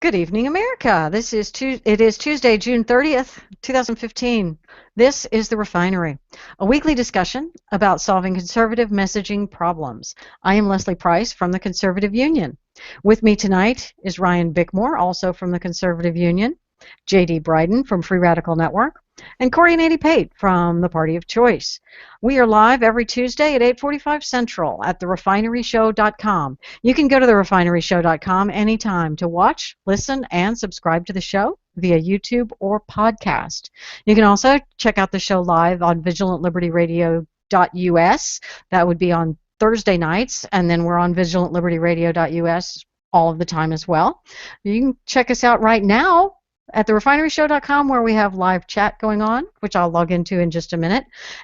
Good evening, America. It is Tuesday, June 30th, 2015. This is The Refinery, a weekly discussion about solving conservative messaging problems. I am Leslie Price from the Conservative Union. With me tonight is Ryan Bickmore, also from the Conservative Union, J.D. Bryden from Free Radical Network, and Corey and Andy Pate from The Party of Choice. We are live every Tuesday at 8:45 Central at therefineryshow.com. You can go to therefineryshow.com anytime to watch, listen, and subscribe to the show via YouTube or podcast. You can also check out the show live on vigilantlibertyradio.us. That would be on Thursday nights, and then we're on vigilantlibertyradio.us all of the time as well. You can check us out right now at therefineryshow.com, where we have live chat going on, which I'll log into in just a minute.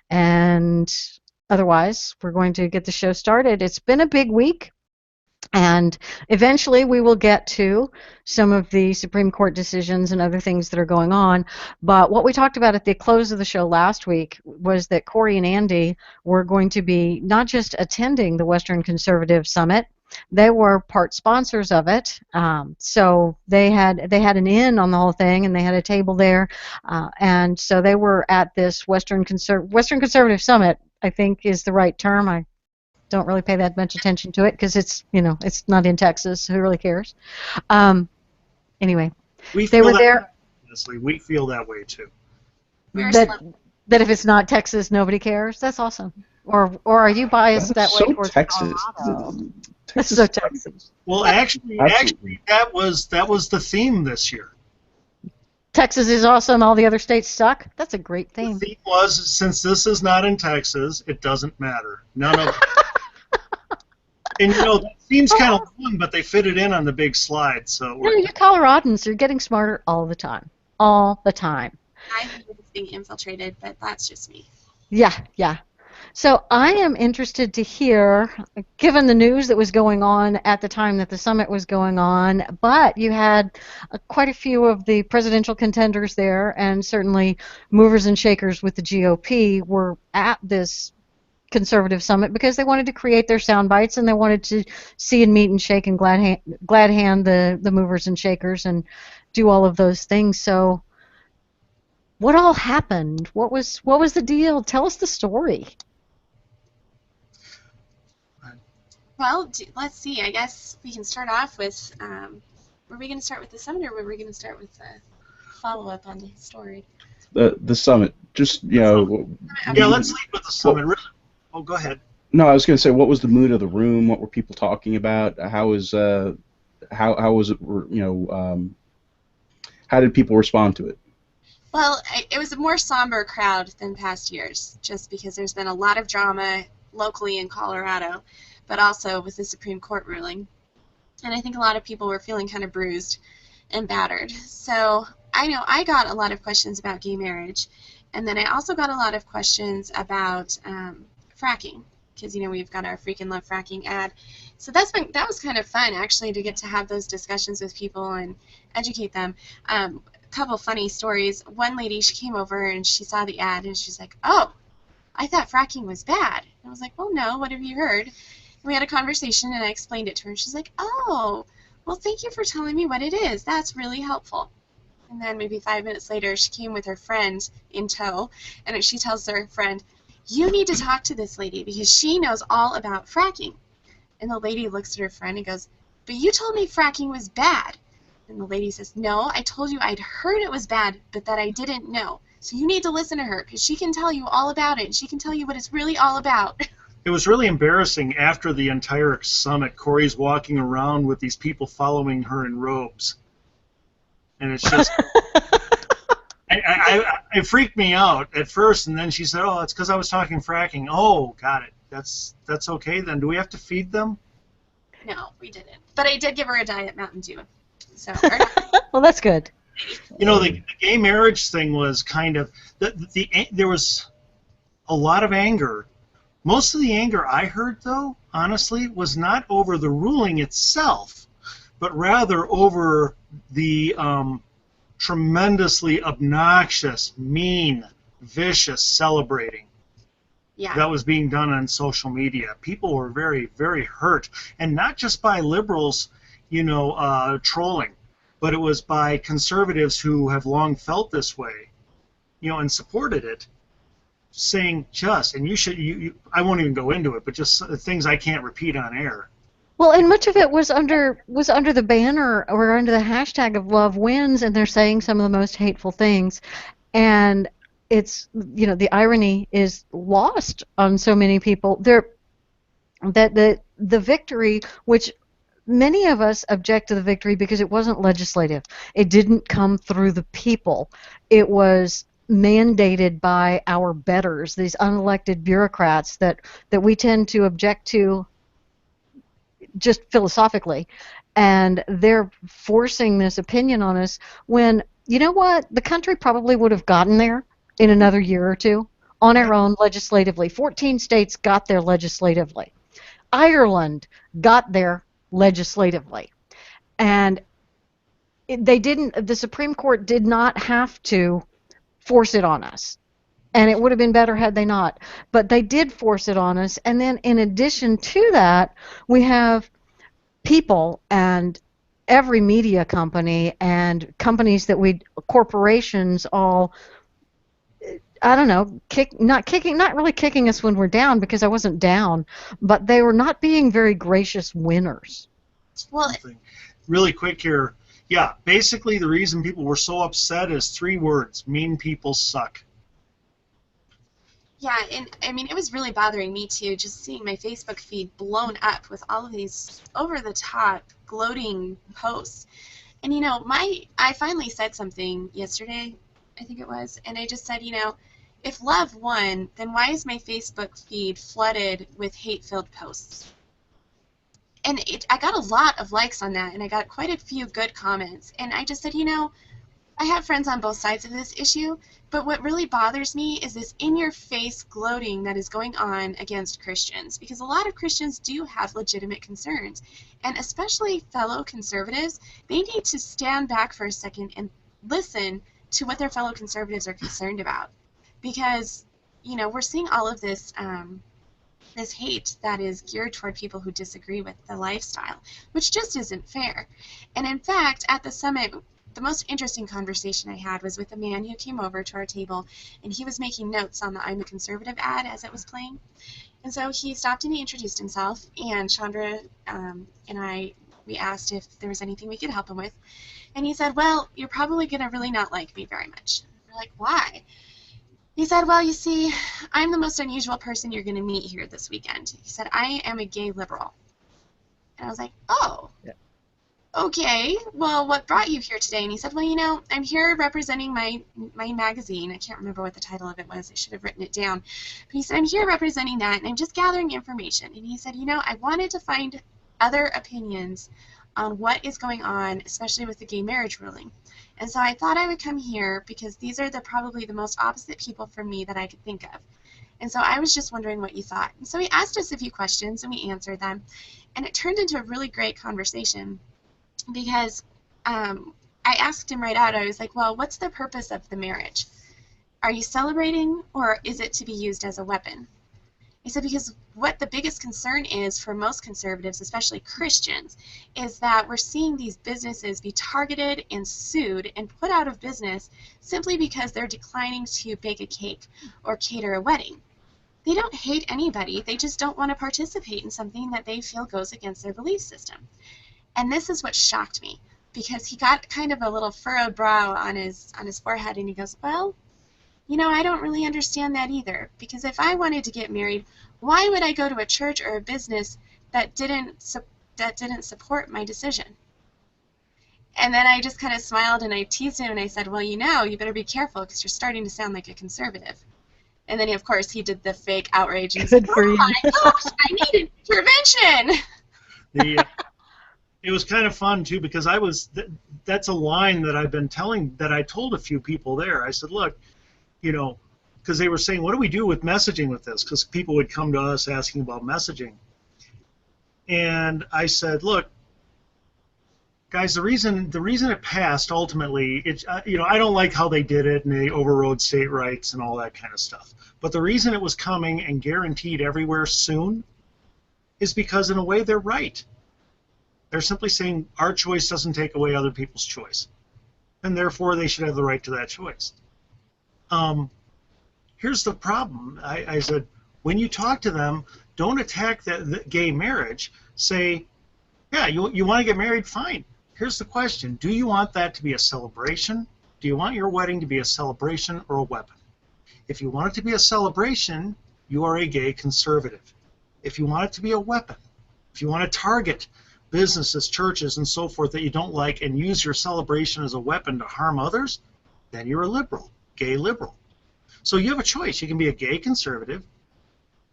And otherwise, we're going to get the show started. It's been a big week, and eventually we will get to some of the Supreme Court decisions and other things that are going on. But what we talked about at the close of the show last week was that Corey and Andy were going to be not just attending the Western Conservative Summit, they were part sponsors of it, so they had an in on the whole thing, and they had a table there, and so they were at this Western Conservative Summit. I think is the right term. I don't really pay that much attention to it because it's not in Texas. Who really cares? Anyway, they were there. Honestly, we feel that way too. That if it's not Texas, nobody cares. That's awesome. Or are you biased that way towards Texas? Texas. So Texas. Well, actually, that was the theme this year. Texas is awesome. All the other states suck. That's a great theme. The theme was, since this is not in Texas, it doesn't matter. None of. And that seems kind of long, but they fit it in on the big slide. So. You're Coloradans. You're getting smarter all the time. All the time. I think it's being infiltrated, but that's just me. Yeah. So I am interested to hear, given the news that was going on at the time that the summit was going on, but you had quite a few of the presidential contenders there, and certainly movers and shakers with the GOP were at this conservative summit because they wanted to create their sound bites, and they wanted to see and meet and shake and glad hand the movers and shakers and do all of those things. So what all happened? What was the deal? Tell us the story. Well, let's see. I guess we can start off with, were we going to start with the summit, or were we going to start with the follow-up on the story? The summit. Just, Yeah, let's lead with the summit. Oh, go ahead. No, I was going to say, what was the mood of the room? What were people talking about? How was it, how did people respond to it? Well, it was a more somber crowd than past years, just because there's been a lot of drama locally in Colorado, but also with the Supreme Court ruling. And I think a lot of people were feeling kind of bruised and battered. So I know I got a lot of questions about gay marriage, and then I also got a lot of questions about fracking, because we've got our Freaking Love Fracking ad. So that was kind of fun, actually, to get to have those discussions with people and educate them. A couple funny stories. One lady, she came over and she saw the ad and she's like, "Oh, I thought fracking was bad." And I was like, "Well, no, what have you heard?" We had a conversation, and I explained it to her. She's like, "Oh, well, thank you for telling me what it is. That's really helpful." And then maybe 5 minutes later, she came with her friend in tow, and she tells her friend, "You need to talk to this lady because she knows all about fracking." And the lady looks at her friend and goes, "But you told me fracking was bad." And the lady says, "No, I told you I'd heard it was bad, but that I didn't know. So you need to listen to her because she can tell you all about it, and she can tell you what it's really all about." It was really embarrassing after the entire summit. Corey's walking around with these people following her in robes. And it's just... it freaked me out at first, and then she said, "Oh, it's because I was talking fracking." Oh, got it. That's okay then. Do we have to feed them? No, we didn't. But I did give her a Diet Mountain Dew. So, well, that's good. The gay marriage thing was kind of... there was a lot of anger. Most of the anger I heard, though, honestly, was not over the ruling itself, but rather over the tremendously obnoxious, mean, vicious celebrating that was being done on social media. People were very, very hurt, and not just by liberals, trolling. but it was by conservatives who have long felt this way, and supported it, saying and you should, I won't even go into it, but just things I can't repeat on air. Well, and much of it was under the banner or under the hashtag of Love Wins, and they're saying some of the most hateful things. And it's, the irony is lost on so many people. That the victory, which many of us object to the victory because it wasn't legislative. It didn't come through the people. It was mandated by our betters, these unelected bureaucrats that we tend to object to just philosophically. And they're forcing this opinion on us when, you know what, the country probably would have gotten there in another year or two on our own legislatively. 14 states got there legislatively. Ireland got there legislatively. And the Supreme Court did not have to force it on us. And it would have been better had they not. But they did force it on us. And then in addition to that, we have people and every media company and companies corporations all, I don't know, not really kicking us when we're down, because I wasn't down, but they were not being very gracious winners. Well, really quick here. Yeah, basically the reason people were so upset is 3 words: mean people suck. yeah, and I mean, it was really bothering me too, just seeing my Facebook feed blown up with all of these over-the-top, gloating posts. And I finally said something yesterday, I think it was, and I just said, if love won, then why is my Facebook feed flooded with hate-filled posts? And I got a lot of likes on that, and I got quite a few good comments. And I just said, I have friends on both sides of this issue, but what really bothers me is this in-your-face gloating that is going on against Christians, because a lot of Christians do have legitimate concerns, and especially fellow conservatives, they need to stand back for a second and listen to what their fellow conservatives are concerned about, because we're seeing all of this this hate that is geared toward people who disagree with the lifestyle, which just isn't fair. And in fact, at the summit, the most interesting conversation I had was with a man who came over to our table, and he was making notes on the I'm a Conservative ad as it was playing. And so he stopped and he introduced himself, and Chandra and I, we asked if there was anything we could help him with. And he said, well, you're probably going to really not like me very much. We're like, why? He said, well, you see, I'm the most unusual person you're going to meet here this weekend. He said, I am a gay liberal. And I was like, oh. Yeah. Okay, well, what brought you here today? And he said, well, I'm here representing my magazine. I can't remember what the title of it was. I should have written it down. But he said, I'm here representing that, and I'm just gathering information. And he said, I wanted to find other opinions on what is going on, especially with the gay marriage ruling. And so I thought I would come here because these are probably the most opposite people from me that I could think of. And so I was just wondering what you thought. And so he asked us a few questions, and we answered them. And it turned into a really great conversation, because I asked him right out, I was like, well, what's the purpose of the marriage? Are you celebrating, or is it to be used as a weapon? He said, because what the biggest concern is for most conservatives, especially Christians, is that we're seeing these businesses be targeted and sued and put out of business simply because they're declining to bake a cake or cater a wedding. They don't hate anybody, they just don't want to participate in something that they feel goes against their belief system. And this is what shocked me, because he got kind of a little furrowed brow on his forehead, and he goes, well, I don't really understand that either, because if I wanted to get married, why would I go to a church or a business that didn't support my decision? And then I just kind of smiled and I teased him and I said, well, you better be careful because you're starting to sound like a conservative. And then, of course, he did the fake outrage and said, oh my gosh, I need intervention. It was kind of fun, too, because that's a line that I told a few people there. I said, look, because they were saying, what do we do with messaging with this? Because people would come to us asking about messaging. And I said, look, guys, the reason it passed ultimately, I don't like how they did it and they overrode state rights and all that kind of stuff. But the reason it was coming and guaranteed everywhere soon is because, in a way, they're right. They're simply saying our choice doesn't take away other people's choice, and therefore they should have the right to that choice. Here's the problem. I said, when you talk to them, don't attack the gay marriage. Say, yeah, you want to get married? Fine. Here's the question. Do you want that to be a celebration? Do you want your wedding to be a celebration or a weapon? If you want it to be a celebration, you are a gay conservative. If you want it to be a weapon, if you want to target businesses, churches, and so forth that you don't like and use your celebration as a weapon to harm others, then you're a liberal, gay liberal. So you have a choice. You can be a gay conservative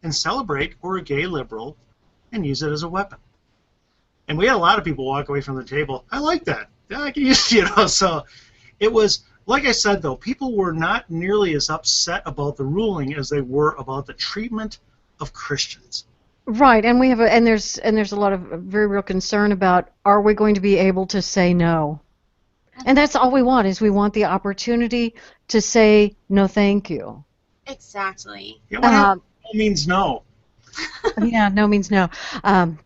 and celebrate, or a gay liberal and use it as a weapon. And we had a lot of people walk away from the table. I like that. Yeah, I can use it, So it was, like I said, though, people were not nearly as upset about the ruling as they were about the treatment of Christians. Right, and there's a lot of very real concern about, are we going to be able to say no? And that's all we want, is we want the opportunity to say no thank you. Exactly. Yeah, no means no. Yeah, no means no,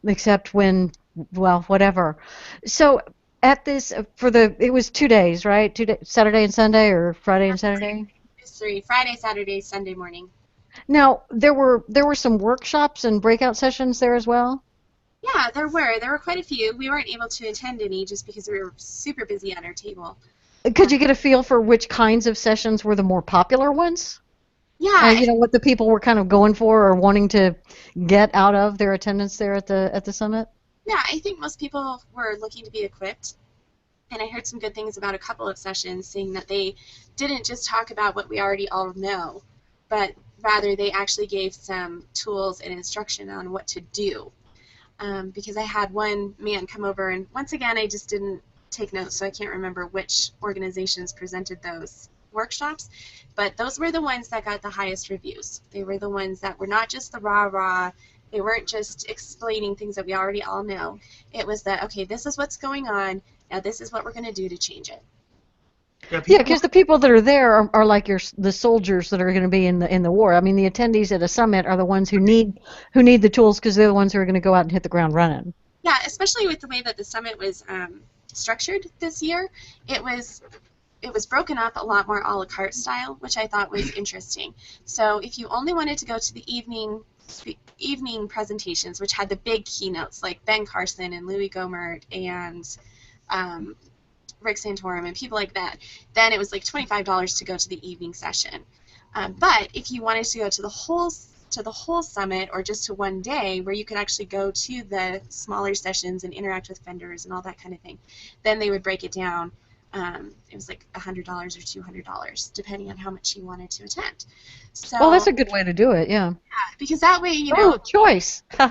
except when, well, whatever. So at this, it was 2 days, right? 2 days, Saturday and Sunday, or Friday and Saturday? It's 3, Friday, Saturday, Sunday morning. Now, there were some workshops and breakout sessions there as well? Yeah, there were quite a few. We weren't able to attend any just because we were super busy at our table. Could you get a feel for which kinds of sessions were the more popular ones? Yeah. You know, what the people were kind of going for or wanting to get out of their attendance there at the summit? Yeah, I think most people were looking to be equipped. And I heard some good things about a couple of sessions, saying that they didn't just talk about what we already all know, but rather they actually gave some tools and instruction on what to do. Because I had one man come over, and once again, I just didn't take notes, so I can't remember which organizations presented those workshops, but those were the ones that got the highest reviews. They were the ones that were not just the rah-rah. They weren't just explaining things that we already all know. It was that, okay, this is what's going on, now this is what we're going to do to change it. Yeah, because the people that are there are like the soldiers that are going to be in the war. I mean, the attendees at a summit are the ones who need the tools, because they're the ones who are going to go out and hit the ground running. Yeah, especially with the way that the summit was structured this year. It was broken up a lot more a la carte style, which I thought was interesting. So if you only wanted to go to the evening presentations, which had the big keynotes like Ben Carson and Louis Gohmert and Rick Santorum and people like that, then it was like $25 to go to the evening session. But if you wanted to go to the whole summit, or just to one day where you could actually go to the smaller sessions and interact with vendors and all that kind of thing, then they would break it down. It was like $100 or $200, depending on how much you wanted to attend. So, well, that's a good way to do it, yeah. Yeah, because that way, you know, choice. How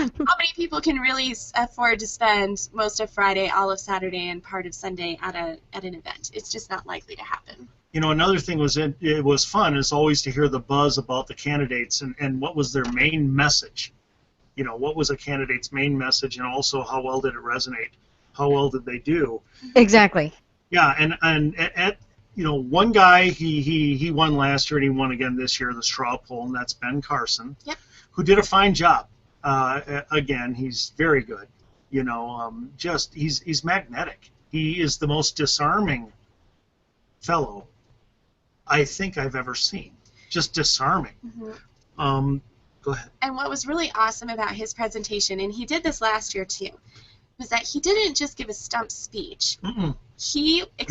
many people can really afford to spend most of Friday, all of Saturday, and part of Sunday at an event? It's just not likely to happen. You know, another thing was it was fun is always to hear the buzz about the candidates and what was their main message. You know, what was a candidate's main message, and also how well did it resonate? How well did they do? Exactly. Yeah, and at you know, one guy he won last year and he won again this year, the straw poll, and that's Ben Carson. Yep. Who did a fine job. Again, he's very good. You know, he's magnetic. He is the most disarming fellow I think I've ever seen. Just disarming. Mm-hmm. Go ahead. And what was really awesome about his presentation, and he did this last year too, was that he didn't just give a stump speech. Mm-mm.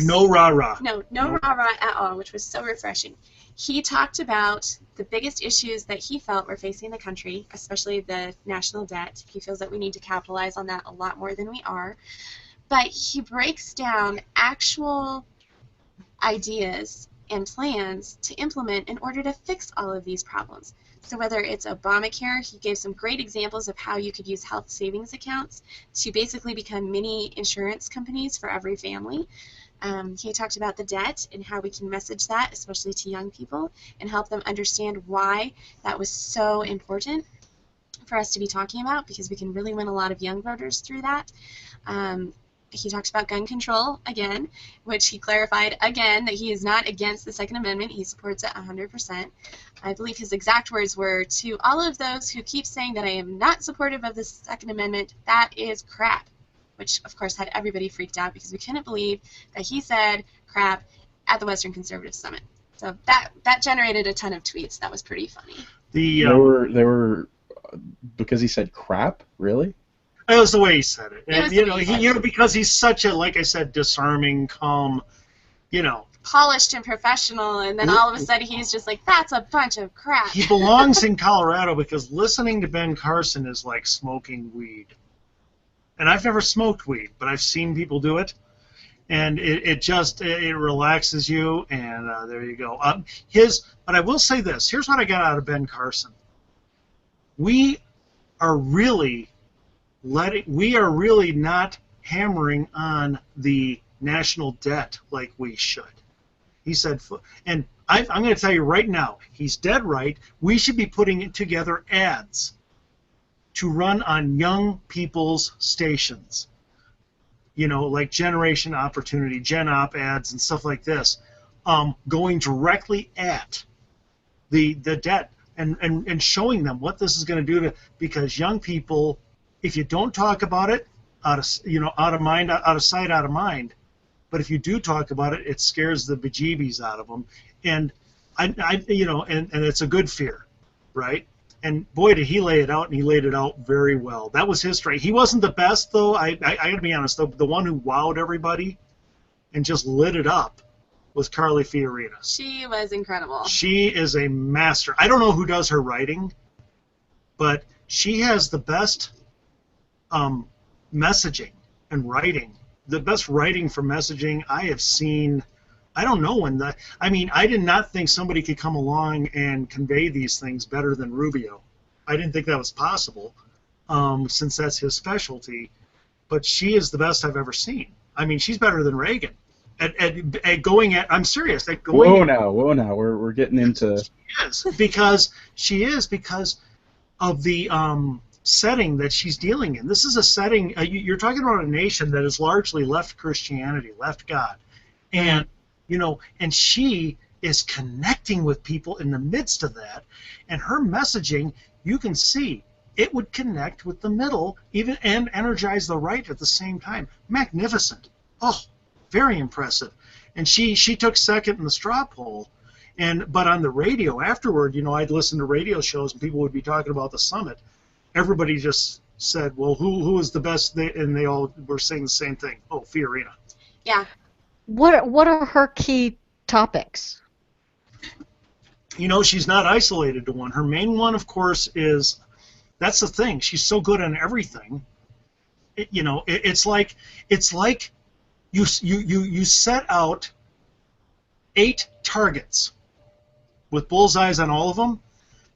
No rah-rah. No rah-rah at all, which was so refreshing. He talked about the biggest issues that he felt were facing the country, especially the national debt. He feels that we need to capitalize on that a lot more than we are. But he breaks down actual ideas and plans to implement in order to fix all of these problems. So whether it's Obamacare, he gave some great examples of how you could use health savings accounts to basically become mini insurance companies for every family. He talked about the debt and how we can message that, especially to young people, and help them understand why that was so important for us to be talking about, because we can really win a lot of young voters through that. He talked about gun control again, which he clarified again that he is not against the Second Amendment. He supports it 100%. I believe his exact words were, "To all of those who keep saying that I am not supportive of the Second Amendment, that is crap." which of course had everybody freaked out because we couldn't believe that he said crap at the Western Conservative Summit. So that generated a ton of tweets. That was pretty funny. They were because he said crap, really? It was the way he said it. It was And, the way he said it. because he's such a, like I said, disarming, calm, Polished and professional, and then all of a sudden he's just like, that's a bunch of crap. He belongs in Colorado because listening to Ben Carson is like smoking weed. And I've never smoked weed, but I've seen people do it. And it relaxes you, and there you go. But I will say this. Here's what I got out of Ben Carson. We are really not hammering on the national debt like we should. He said, and I'm going to tell you right now, he's dead right. We should be putting together ads to run on young people's stations. Like Generation Opportunity, Gen Op ads and stuff like this, going directly at the debt and showing them what this is going to do because young people, if you don't talk about it, out of mind, out of sight, out of mind. But if you do talk about it, it scares the bejeebies out of them, and and it's a good fear, right? And boy, did he lay it out, and he laid it out very well. That was his strength. He wasn't the best, though. I got to be honest. The one who wowed everybody and just lit it up was Carly Fiorina. She was incredible. She is a master. I don't know who does her writing, but she has the best messaging and writing. The best writing for messaging I have seen. I don't know when I did not think somebody could come along and convey these things better than Rubio. I didn't think that was possible, since that's his specialty. But she is the best I've ever seen. I mean, she's better than Reagan at going at. I'm serious. At going Whoa now. We're getting into. She is because of the setting that she's dealing in. This is a setting. You're talking about a nation that is largely left Christianity, left God, and and she is connecting with people in the midst of that, and her messaging, you can see it would connect with the middle, even and energize the right at the same time. Magnificent. Oh, very impressive. And she took second in the straw poll, but on the radio afterward, I'd listen to radio shows and people would be talking about the summit. Everybody just said, well, who is the best? And they all were saying the same thing. Oh, Fiorina. Yeah. What are her key topics? She's not isolated to one. Her main one, of course, is, that's the thing. She's so good on everything. It's like you set out 8 targets with bullseyes on all of them.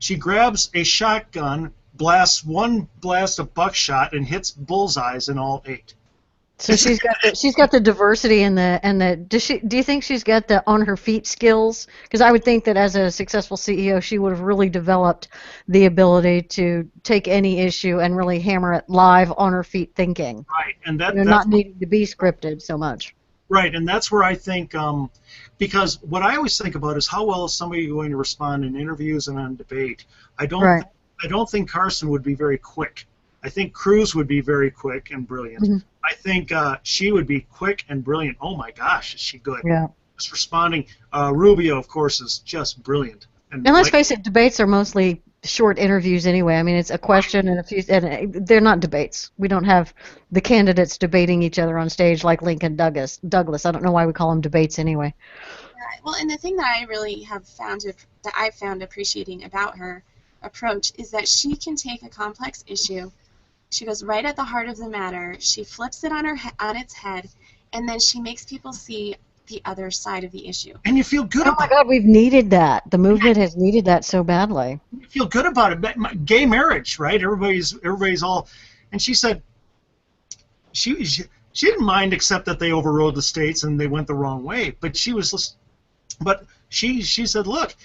She grabs a shotgun, blasts one blast of buckshot, and hits bullseyes in all 8. So she's got the diversity and the do you think she's got the on her feet skills? Because I would think that as a successful CEO, she would have really developed the ability to take any issue and really hammer it live on her feet thinking. Right, and that's not needing to be scripted so much. Right, and that's where I think, because what I always think about is how well is somebody going to respond in interviews and on debate. I don't think Carson would be very quick. I think Cruz would be very quick and brilliant. Mm-hmm. I think she would be quick and brilliant. Oh my gosh, is she good? Yeah. Just responding. Rubio, of course, is just brilliant. And let's face it, debates are mostly short interviews anyway. I mean, it's a question and a few, and they're not debates. We don't have the candidates debating each other on stage like Lincoln Douglas. I don't know why we call them debates anyway. Well, and the thing that I really have found that I've found appreciating about her approach is that she can take a complex issue. She goes right at the heart of the matter. She flips it on its head, and then she makes people see the other side of the issue. And you feel good about it. Oh my God, we've needed that. The movement has needed that so badly. You feel good about it. Gay marriage, right? Everybody's all, and she said she didn't mind except that they overrode the states and they went the wrong way. But she said, look,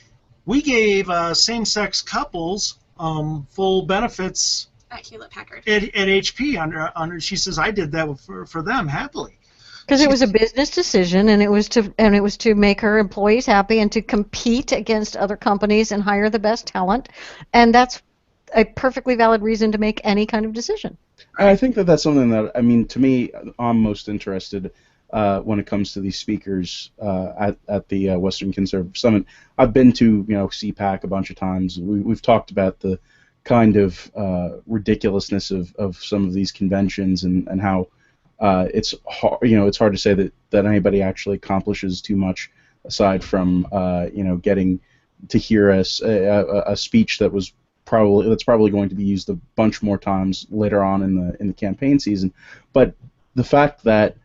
we gave same-sex couples full benefits at Hewlett Packard. At HP under she says I did that for them happily. Because it was a business decision, and it was to make her employees happy and to compete against other companies and hire the best talent, and that's a perfectly valid reason to make any kind of decision. I think that that's something that, I mean, to me, I'm most interested when it comes to these speakers at the Western Conservative Summit. I've been to, CPAC a bunch of times. We've talked about the kind of ridiculousness of some of these conventions and how it's hard, it's hard to say that anybody actually accomplishes too much aside from, getting to hear a speech that's probably going to be used a bunch more times later on in the campaign season. But the fact that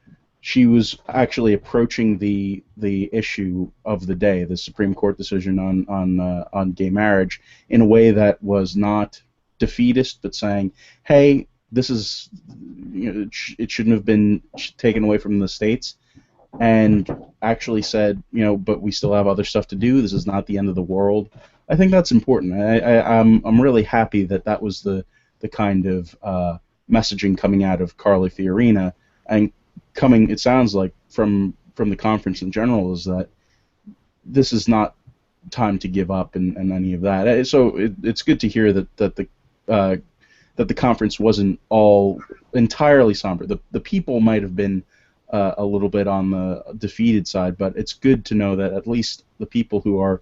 she was actually approaching the issue of the day, the Supreme Court decision on gay marriage, in a way that was not defeatist, but saying, "Hey, this is it shouldn't have been taken away from the states," and actually said, but we still have other stuff to do. This is not the end of the world. I think that's important. I'm really happy that was the kind of messaging coming out of Carly Fiorina, and it sounds like from the conference in general, is that this is not time to give up and any of that. So it's good to hear that the conference wasn't all entirely somber. The people might have been a little bit on the defeated side, but it's good to know that at least the people who are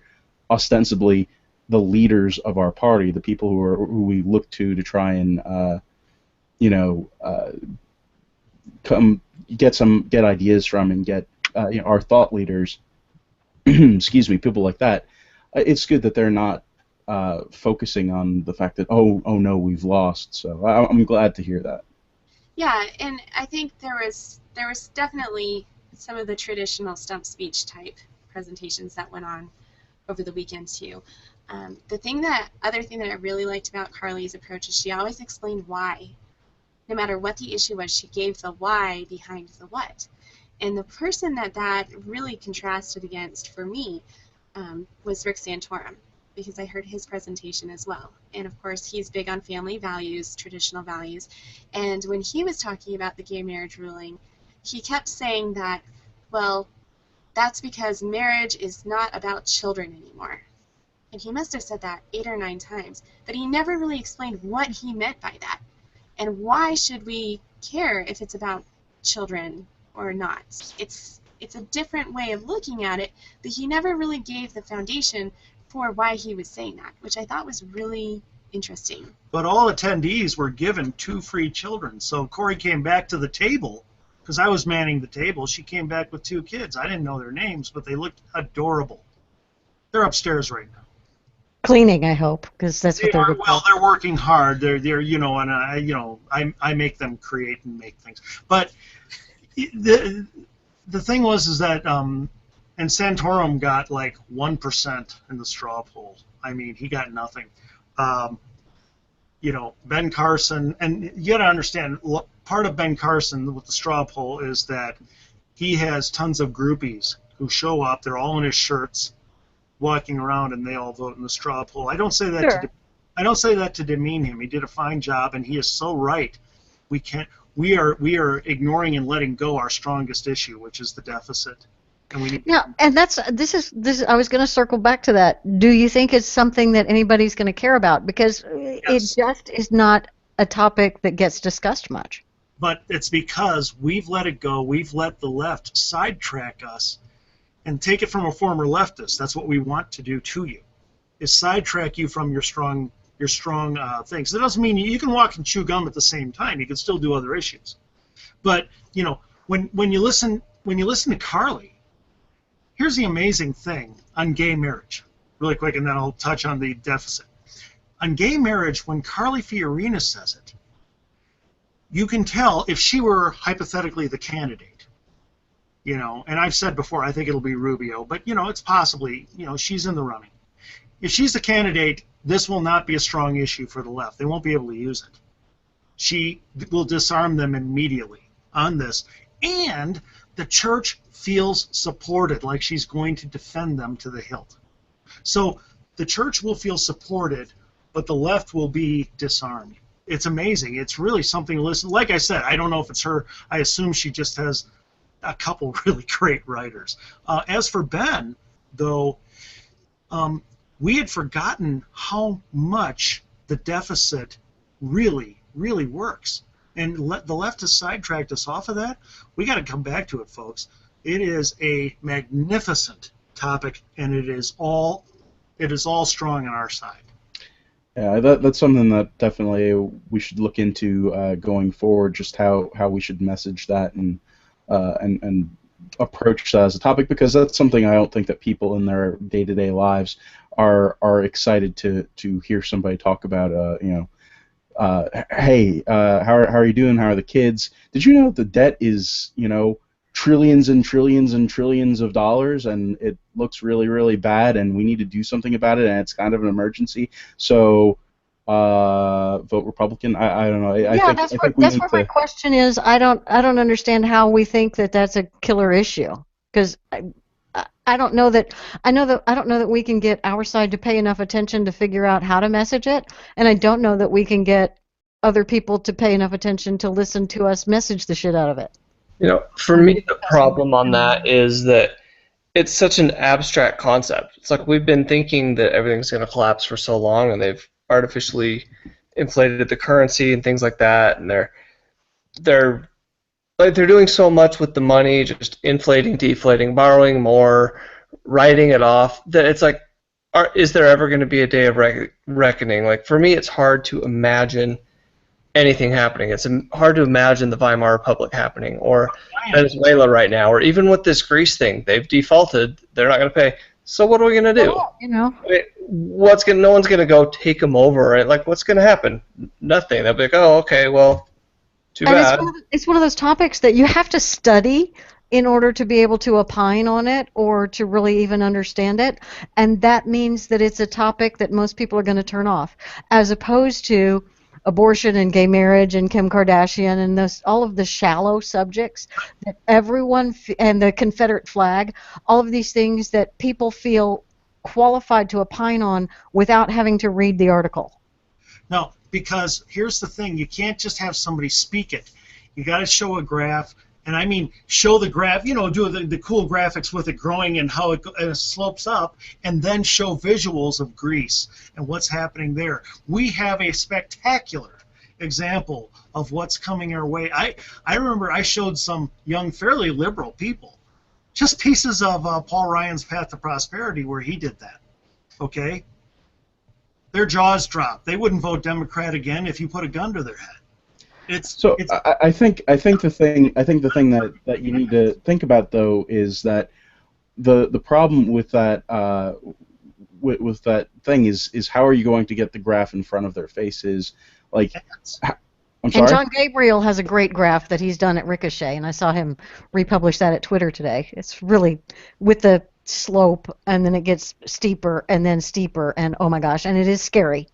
ostensibly the leaders of our party, the people who we look to try and get ideas from and get our thought leaders, excuse me, people like that. It's good that they're not focusing on the fact that oh no, we've lost. So I'm glad to hear that. Yeah, and I think there was definitely some of the traditional stump speech type presentations that went on over the weekend too. Other thing that I really liked about Carly's approach is she always explained why. No matter what the issue was, she gave the why behind the what. And the person that really contrasted against for me was Rick Santorum, because I heard his presentation as well. And of course, he's big on family values, traditional values. And when he was talking about the gay marriage ruling, he kept saying that, well, that's because marriage is not about children anymore. And he must have said that 8 or 9 times, but he never really explained what he meant by that. And why should we care if it's about children or not? It's a different way of looking at it, but he never really gave the foundation for why he was saying that, which I thought was really interesting. But all attendees were given 2 free children. So Corey came back to the table, because I was manning the table. She came back with 2 kids. I didn't know their names, but they looked adorable. They're upstairs right now. Cleaning, I hope, because that's what they're good well, for. they're working hard. They're and I make them create and make things. But the thing was that and Santorum got like 1% in the straw poll. I mean, he got nothing. Ben Carson, and you got to understand, part of Ben Carson with the straw poll is that he has tons of groupies who show up. They're all in his shirts, walking around, and they all vote in the straw poll. I don't say that Sure. I don't say that to demean him. He did a fine job, and he is so right. We are ignoring and letting go our strongest issue, which is the deficit. And we need and this is I was going to circle back to that. Do you think it's something that anybody's going to care about? Because it just is not a topic that gets discussed much. But it's because we've let it go. We've let the left sidetrack us. And take it from a former leftist. That's what we want to do to you, is sidetrack you from your strong things. That doesn't mean you can walk and chew gum at the same time. You can still do other issues. But when you listen to Carly, here's the amazing thing on gay marriage, really quick, and then I'll touch on the deficit. On gay marriage, when Carly Fiorina says it, you can tell if she were hypothetically the candidate. And I've said before, I think it'll be Rubio, but it's possibly, she's in the running. If she's the candidate, this will not be a strong issue for the left. They won't be able to use it. She will disarm them immediately on this. And the church feels supported, like she's going to defend them to the hilt. So the church will feel supported, but the left will be disarmed. It's amazing. It's really something to listen. Like I said, I don't know if it's her. I assume she just has a couple really great writers. As for Ben, though, we had forgotten how much the deficit really, really works. And the left has sidetracked us off of that. We got to come back to it, folks. It is a magnificent topic, and it is all strong on our side. Yeah, that's something that definitely we should look into going forward. Just how we should message that and approach that as a topic, because that's something I don't think that people in their day-to-day lives are excited to hear somebody talk about. Hey, how are you doing? How are the kids? Did you know the debt is trillions and trillions and trillions of dollars, and it looks really, really bad, and we need to do something about it, and it's kind of an emergency. So vote Republican. I don't know. I think that's where my question is. I don't understand how we think that that's a killer issue, because I don't know that I don't know that we can get our side to pay enough attention to figure out how to message it, and I don't know that we can get other people to pay enough attention to listen to us message the shit out of it. For me, the problem on that is that it's such an abstract concept. It's like we've been thinking that everything's going to collapse for so long, and they've artificially inflated the currency and things like that, and they're doing so much with the money, just inflating, deflating, borrowing more, writing it off, that it's like, is there ever going to be a day of reckoning? Like, for me, it's hard to imagine anything happening. It's hard to imagine the Weimar Republic happening, or Venezuela right now, or even with this Greece thing. They've defaulted. They're not going to pay. So what are we going to do? Well, no one's going to go take them over. Right? Like, what's going to happen? Nothing. They'll be like, oh, okay, well, too bad. It's one of those topics that you have to study in order to be able to opine on it or to really even understand it, and that means that it's a topic that most people are going to turn off, as opposed to abortion and gay marriage and Kim Kardashian and all of the shallow subjects that everyone and the Confederate flag, all of these things that people feel qualified to opine on without having to read the article. No, because here's the thing: you can't just have somebody speak it. You got to show a graph, and I mean show the graph. Do the cool graphics with it growing and how it slopes up, and then show visuals of Greece and what's happening there. We have a spectacular example of what's coming our way. I remember I showed some young, fairly liberal people just pieces of Paul Ryan's Path to Prosperity where he did that. Okay. Their jaws dropped. They wouldn't vote Democrat again if you put a gun to their head. I think the thing that you need to think about, though, is that the problem with that with that thing is how are you going to get the graph in front of their faces? Like, I'm sorry? And John Gabriel has a great graph that he's done at Ricochet, and I saw him republish that at Twitter today. It's really with the slope, and then it gets steeper and then steeper, and oh my gosh, and it is scary.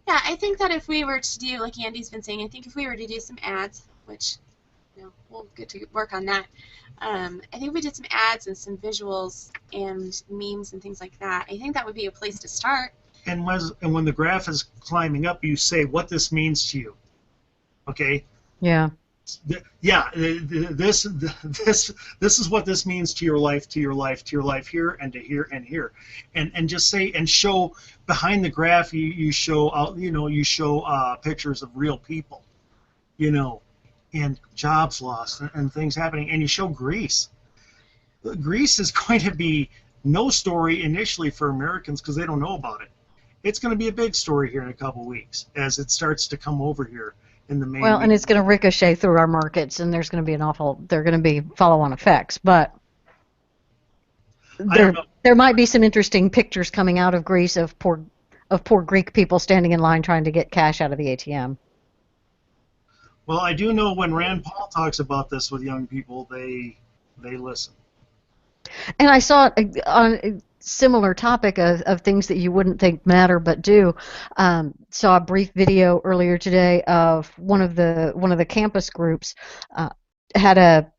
Yeah, I think that if we were to do, like Andy's been saying, I think if we were to do some ads, which we'll get to work on that. I think if we did some ads and some visuals and memes and things like that, I think that would be a place to start. And when the graph is climbing up, you say what this means to you. Okay? Yeah. Yeah, this is what this means to your life here and to here and here, and just say and show behind the graph. You show pictures of real people, and jobs lost and things happening, and you show Greece. Greece is going to be no story initially for Americans because they don't know about it. It's going to be a big story here in a couple weeks as it starts to come over here. In the main and it's going to ricochet through our markets, and there's going to be there are going to be follow-on effects, but there might be some interesting pictures coming out of Greece of poor Greek people standing in line trying to get cash out of the ATM. Well, I do know when Rand Paul talks about this with young people, they listen. And I saw on a similar topic of things that you wouldn't think matter but do. Saw a brief video earlier today of one of the campus groups had a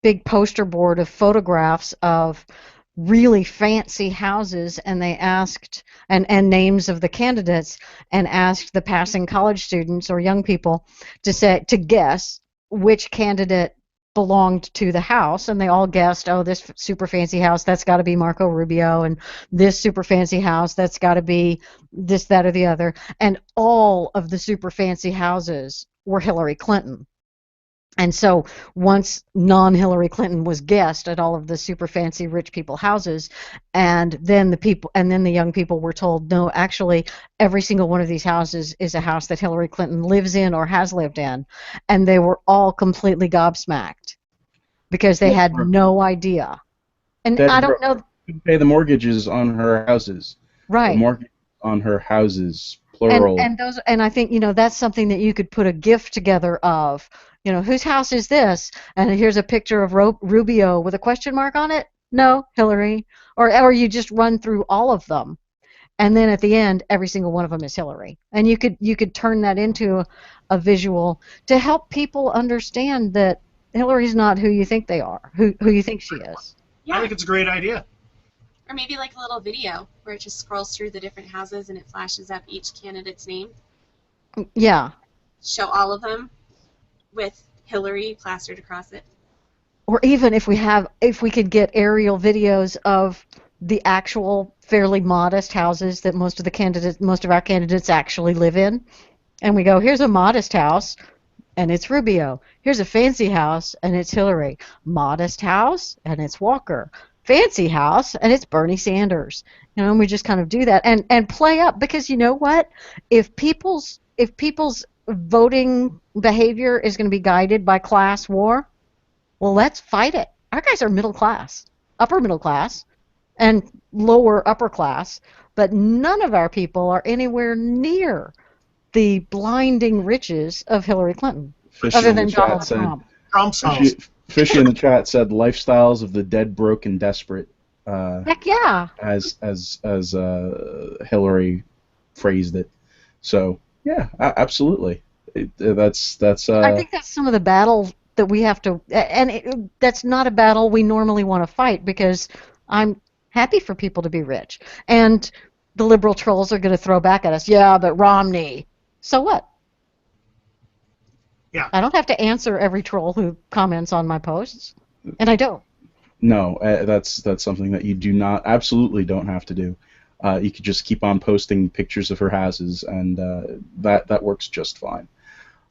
big poster board of photographs of really fancy houses, and they asked and names of the candidates, and asked the passing college students or young people to guess which candidate belonged to the house, and they all guessed, oh, this super fancy house, that's got to be Marco Rubio, and this super fancy house, that's got to be this, that, or the other. And all of the super fancy houses were Hillary Clinton. And so once non-Hillary Clinton was guessed at all of the super fancy rich people houses, and then the young people were told, no, actually every single one of these houses is a house that Hillary Clinton lives in or has lived in, and they were all completely gobsmacked because they had no idea. And I don't know. Pay the mortgages on her houses. Right. The mortgage on her houses, plural. And I think, that's something that you could put a gift together of, whose house is this? And here's a picture of Rubio with a question mark on it. No, Hillary. Or you just run through all of them, and then at the end, every single one of them is Hillary. And you could turn that into a visual to help people understand that Hillary's not who you think they are, who you think she is. I think it's a great idea. Or maybe like a little video where it just scrolls through the different houses and it flashes up each candidate's name. Yeah. Show all of them with Hillary plastered across it. Or even if we could get aerial videos of the actual fairly modest houses that most of our candidates actually live in, and we go, here's a modest house, and it's Rubio. Here's a fancy house, and it's Hillary. Modest house, and it's Walker. Fancy house, and it's Bernie Sanders. And we just kind of do that and play up, because you know what? If people's voting behavior is going to be guided by class war, well, let's fight it. Our guys are middle class, upper middle class, and lower upper class, but none of our people are anywhere near the blinding riches of Hillary Clinton, other than Donald Trump. Fishy in the chat said, "Lifestyles of the dead, broke, and desperate." Heck yeah! As Hillary phrased it. So yeah, absolutely. That's. I think that's some of the battle that we have to, and that's not a battle we normally want to fight, because I'm happy for people to be rich, and the liberal trolls are going to throw back at us. Yeah, but Romney. So what? Yeah. I don't have to answer every troll who comments on my posts, and I don't. No, that's something that you absolutely don't have to do. You could just keep on posting pictures of her houses, and that works just fine.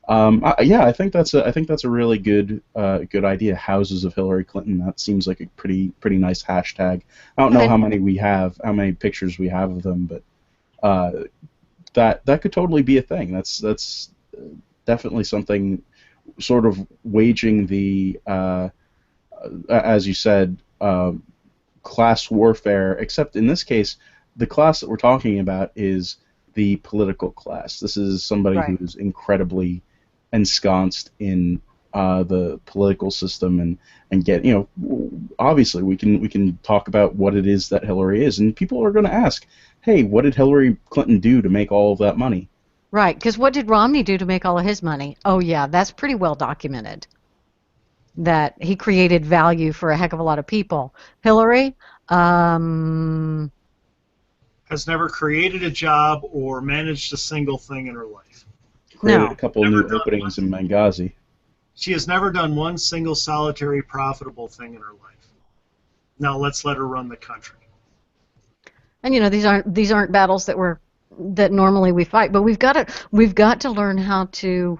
Yeah, I think that's a really good idea. Houses of Hillary Clinton. That seems like a pretty nice hashtag. I don't know how many pictures we have of them, but that could totally be a thing. That's definitely something, sort of waging the as you said, class warfare. Except in this case, the class that we're talking about is the political class. This is somebody who's incredibly ensconced in the political system, and get, obviously we can talk about what it is that Hillary is, and people are going to ask, hey, what did Hillary Clinton do to make all of that money? Right, because what did Romney do to make all of his money? Oh yeah, that's pretty well documented, that he created value for a heck of a lot of people. Hillary has never created a job or managed a single thing in her life. Created a couple new openings in Benghazi. She has never done one single solitary profitable thing in her life. Now let's let her run the country. And these aren't battles that normally we fight, but we've got to learn how to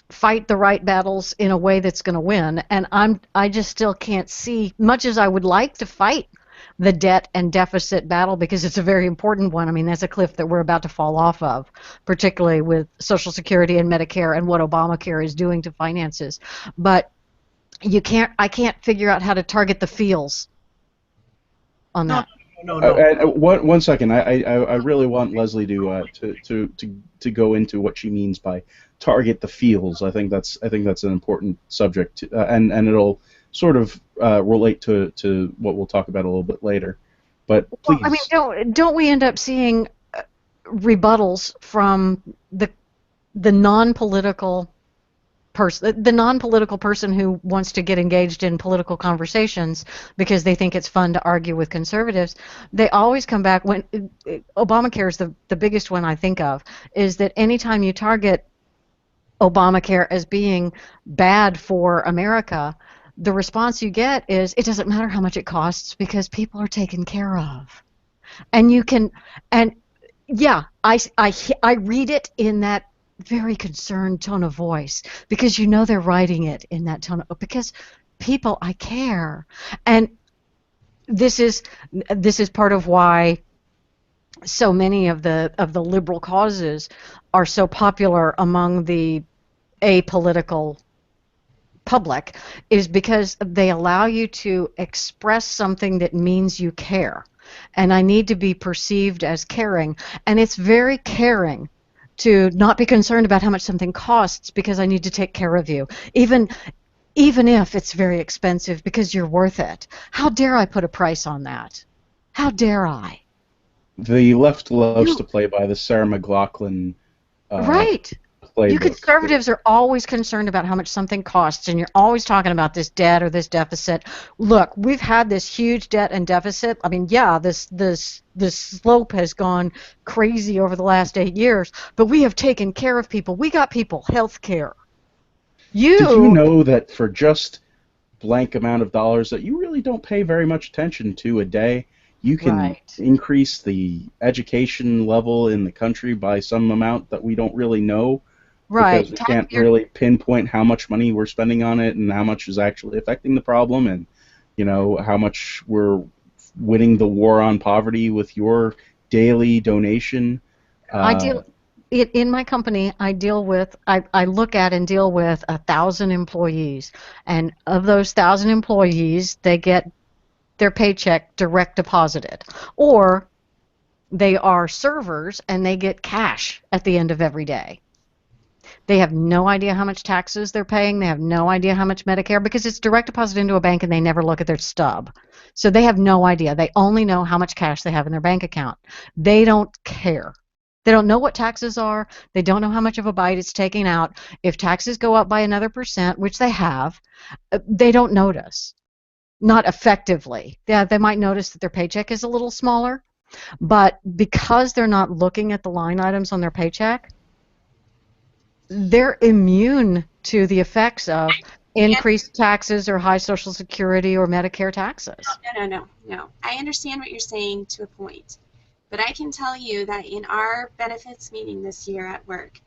fight the right battles in a way that's going to win. And I just still can't see, much as I would like to fight the debt and deficit battle, because it's a very important one. I mean, that's a cliff that we're about to fall off of, particularly with Social Security and Medicare and what Obamacare is doing to finances. But I can't figure out how to target the feels on that. No. One second. I really want Leslie to go into what she means by target the feels. I think that's an important subject, and it'll sort of relate to what we'll talk about a little bit later. But please. Well, I mean, don't we end up seeing rebuttals from the non-political person who wants to get engaged in political conversations because they think it's fun to argue with conservatives? They always come back when Obamacare is the biggest one I think of, is that anytime you target Obamacare as being bad for America, the response you get is it doesn't matter how much it costs because people are taken care of. And you can, and yeah, I read it in that very concerned tone of voice because you know they're writing it in that tone of, because people, I care. And this is part of why so many of the liberal causes are so popular among the apolitical public, is because they allow you to express something that means you care. And I need to be perceived as caring. And it's very caring to not be concerned about how much something costs because I need to take care of you. Even if it's very expensive because you're worth it. How dare I put a price on that? How dare I? The left loves to play by the Sarah McLachlan right. playbook. You conservatives are always concerned about how much something costs, and you're always talking about this debt or this deficit. Look, we've had this huge debt and deficit. I mean, yeah, this slope has gone crazy over the last 8 years, but we have taken care of people. We got people health care. Did you know that for just blank amount of dollars that you really don't pay very much attention to a day, you can increase the education level in the country by some amount that we don't really know? Because we can't really pinpoint how much money we're spending on it and how much is actually affecting the problem, and how much we're winning the war on poverty with your daily donation. In my company, I look at and deal with 1,000 employees, and of those 1,000 employees, they get their paycheck direct deposited, or they are servers and they get cash at the end of every day. They have no idea how much taxes they're paying. They have no idea how much Medicare, because it's direct deposit into a bank and they never look at their stub. So they have no idea. They only know how much cash they have in their bank account. They don't care. They don't know what taxes are. They don't know how much of a bite it's taking out. If taxes go up by another %, which they have, they don't notice. Not effectively. Yeah, they might notice that their paycheck is a little smaller, but because they're not looking at the line items on their paycheck, they're immune to the effects of increased taxes or high Social Security or Medicare taxes. No. I understand what you're saying to a point, but I can tell you that in our benefits meeting this year at work,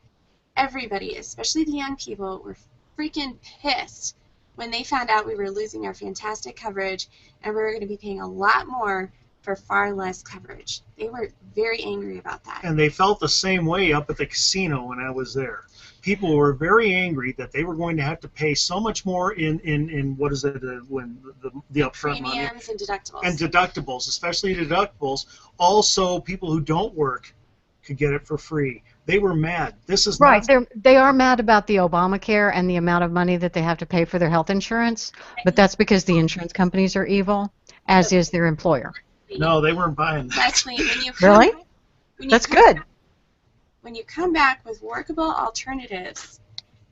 everybody, especially the young people, were freaking pissed when they found out we were losing our fantastic coverage and we were going to be paying a lot more for far less coverage. They were very angry about that. And they felt the same way up at the casino when I was there. People were very angry that they were going to have to pay so much more in what is it, when the upfront money. Premiums and deductibles. And deductibles, especially deductibles. Also, people who don't work could get it for free. They were mad. This is right. They are mad about the Obamacare and the amount of money that they have to pay for their health insurance, but that's because the insurance companies are evil, as is their employer. No, they weren't buying that. Leslie, That's good. When you come back with workable alternatives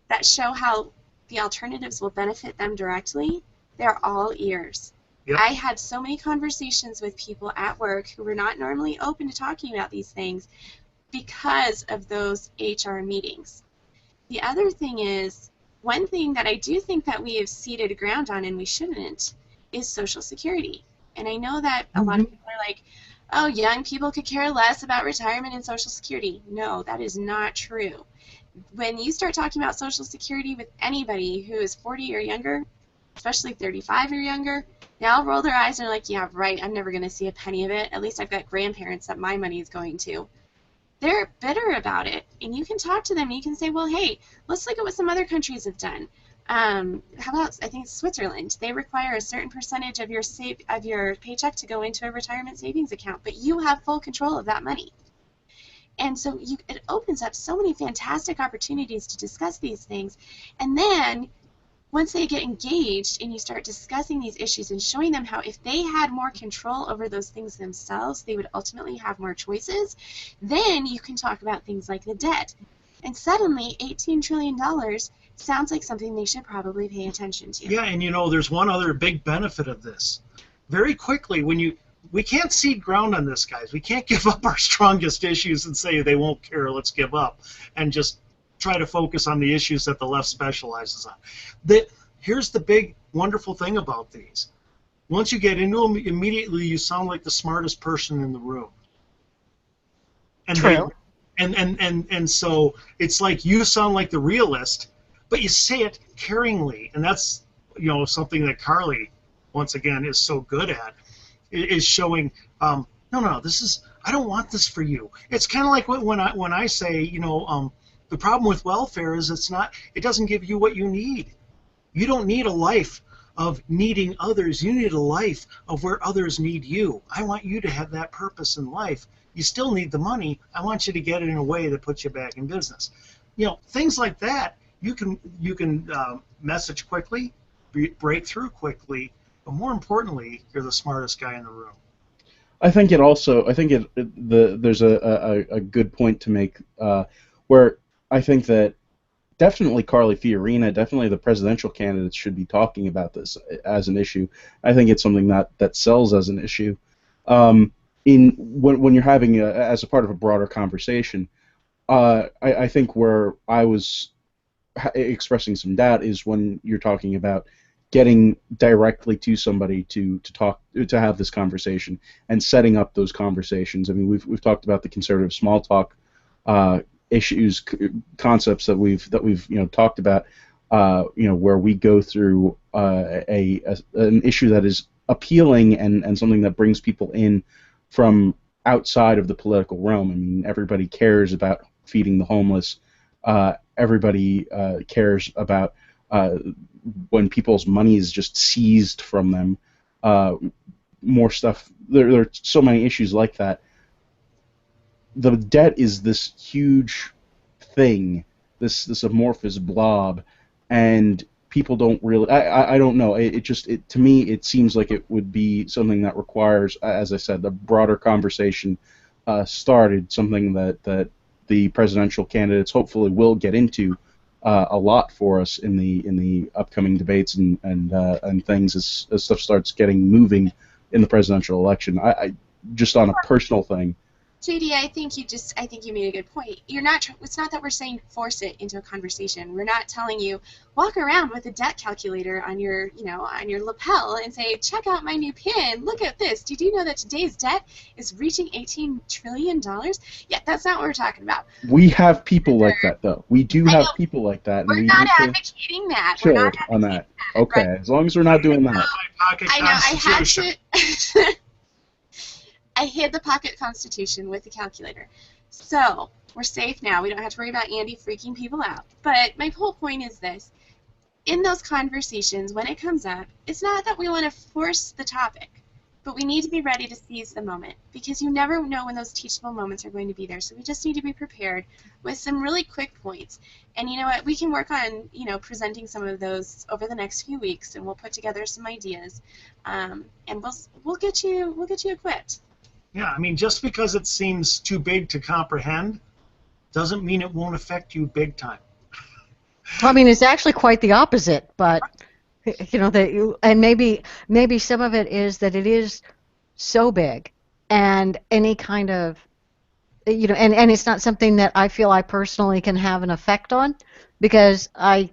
that show how the alternatives will benefit them directly, they're all ears. Yep. I had so many conversations with people at work who were not normally open to talking about these things because of those HR meetings. The other thing is, one thing that I do think that we have ceded ground on, and we shouldn't, is Social Security. And I know that a lot of people are like, oh, young people could care less about retirement and Social Security. No, that is not true. When you start talking about Social Security with anybody who is 40 or younger, especially 35 or younger, they all roll their eyes and are like, yeah, right, I'm never going to see a penny of it. At least I've got grandparents that my money is going to. They're bitter about it, and you can talk to them, and you can say, well, hey, let's look at what some other countries have done. How about, I think, Switzerland? They require a certain percentage of your paycheck to go into a retirement savings account, but you have full control of that money. And so it opens up so many fantastic opportunities to discuss these things. And then once they get engaged and you start discussing these issues and showing them how if they had more control over those things themselves, they would ultimately have more choices, then you can talk about things like the debt. And suddenly, $18 trillion sounds like something they should probably pay attention to. Yeah, and there's one other big benefit of this. Very quickly, we can't cede ground on this, guys. We can't give up our strongest issues and say they won't care, let's give up, and just try to focus on the issues that the left specializes on. Here's the big, wonderful thing about these. Once you get into them, immediately you sound like the smartest person in the room. And True. And so it's like you sound like the realist, but you say it caringly, and that's something that Carly, once again, is so good at, is showing. No, this is. I don't want this for you. It's kind of like when I say, the problem with welfare is it doesn't give you what you need. You don't need a life of needing others. You need a life of where others need you. I want you to have that purpose in life. You still need the money. I want you to get it in a way that puts you back in business. Things like that. You can message quickly, break through quickly, but more importantly, you're the smartest guy in the room. I think there's a good point to make where I think that definitely Carly Fiorina, definitely the presidential candidates should be talking about this as an issue. I think it's something that sells as an issue. When you're having as a part of a broader conversation, I think where I was expressing some doubt is when you're talking about getting directly to somebody to have this conversation and setting up those conversations. I mean, we've talked about the conservative small talk issues, concepts that we've talked about, where we go through an issue that is appealing and something that brings people in from outside of the political realm. I mean, everybody cares about feeding the homeless. Everybody cares about when people's money is just seized from them. More stuff. There are so many issues like that. The debt is this huge thing, this amorphous blob, and people don't really. I don't know. To me it seems like it would be something that requires, as I said, the broader conversation started. Something that the presidential candidates hopefully will get into a lot for us in the upcoming debates and things as stuff starts getting moving in the presidential election. I just on a personal thing. JD, I think you made a good point. It's not that we're saying force it into a conversation. We're not telling you walk around with a debt calculator on your lapel and say, check out my new pin. Look at this. Did you know that today's debt is reaching $18 trillion? Yeah, that's not what we're talking about. We have people like that, though. We do have people like that. And we're not advocating that. Sure, we're not advocating on that. Okay, right. As long as we're not doing that. I know. I had to. I hid the pocket constitution with the calculator. So, we're safe now. We don't have to worry about Andy freaking people out. But my whole point is this. In those conversations, when it comes up, it's not that we want to force the topic, but we need to be ready to seize the moment, because you never know when those teachable moments are going to be there. So we just need to be prepared with some really quick points. And you know what? We can work on, presenting some of those over the next few weeks, and we'll put together some ideas, and we'll get you equipped. Yeah, I mean, just because it seems too big to comprehend doesn't mean it won't affect you big time. Well, I mean, it's actually quite the opposite, but and maybe some of it is that it is so big, and any kind of, and it's not something that I feel I personally can have an effect on, because I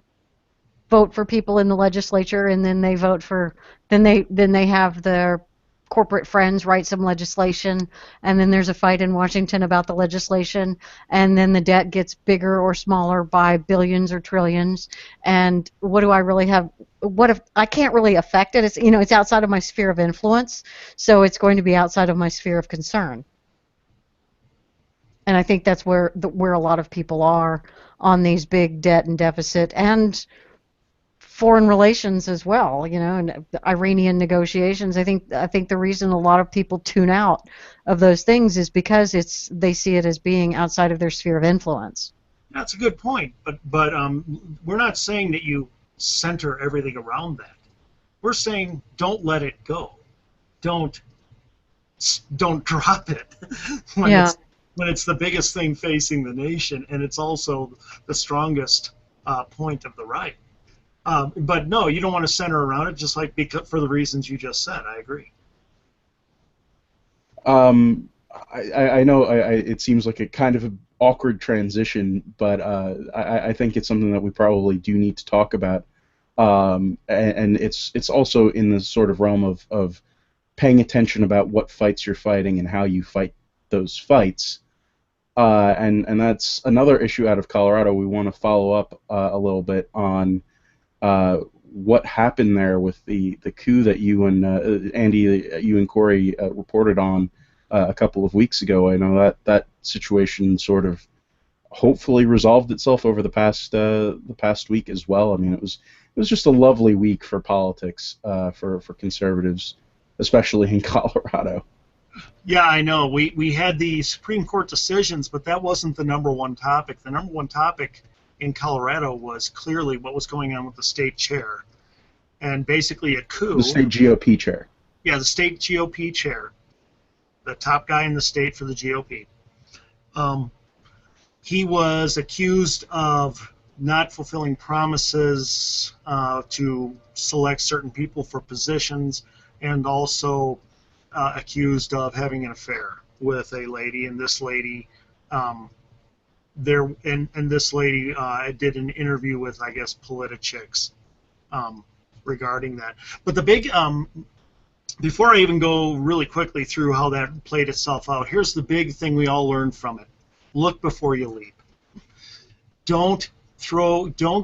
vote for people in the legislature, and then they vote for, then they have their corporate friends write some legislation, and then there's a fight in Washington about the legislation, and then the debt gets bigger or smaller by billions or trillions, and what do I really have? What if I can't really affect it? It's outside of my sphere of influence, so it's going to be outside of my sphere of concern. And I think that's where a lot of people are on these big debt and deficit and foreign relations as well, and the Iranian negotiations. I think the reason a lot of people tune out of those things is because they see it as being outside of their sphere of influence. That's a good point, but we're not saying that you center everything around that. We're saying don't let it go. Don't drop it when it's the biggest thing facing the nation, and it's also the strongest point of the right. But no, you don't want to center around it, just like for the reasons you just said. I agree. I know it seems like a kind of awkward transition, but I think it's something that we probably do need to talk about. And it's also in the sort of realm of paying attention about what fights you're fighting and how you fight those fights. And that's another issue out of Colorado. We want to follow up a little bit on what happened there with the coup that you and Andy, you and Corey reported on a couple of weeks ago. I know that situation sort of hopefully resolved itself over the past week as well. I mean, it was just a lovely week for politics for conservatives, especially in Colorado. Yeah, I know. We had the Supreme Court decisions, but that wasn't the number one topic. The number one topic in Colorado was clearly what was going on with the state chair, and basically a coup. The state GOP chair. Yeah, the state GOP chair, the top guy in the state for the GOP. He was accused of not fulfilling promises to select certain people for positions, and also accused of having an affair with a lady. And this lady, this lady did an interview with, I guess, Politichicks regarding that. But the big before I even go really quickly through how that played itself out, here's the big thing we all learned from it. Look before you leap. Don't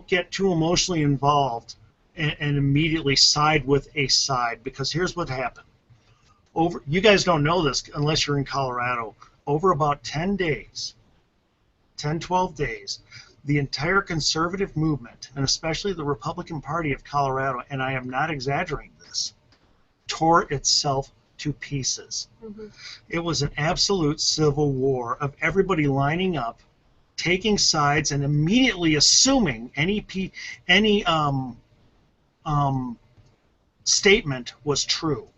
get too emotionally involved and immediately side with a side, because here's what happened. You guys don't know this unless you're in Colorado. Over about 10 days, 10, 12 days, the entire conservative movement, and especially the Republican Party of Colorado, and I am not exaggerating this, tore itself to pieces. Mm-hmm. It was an absolute civil war of everybody lining up, taking sides, and immediately assuming any statement was true.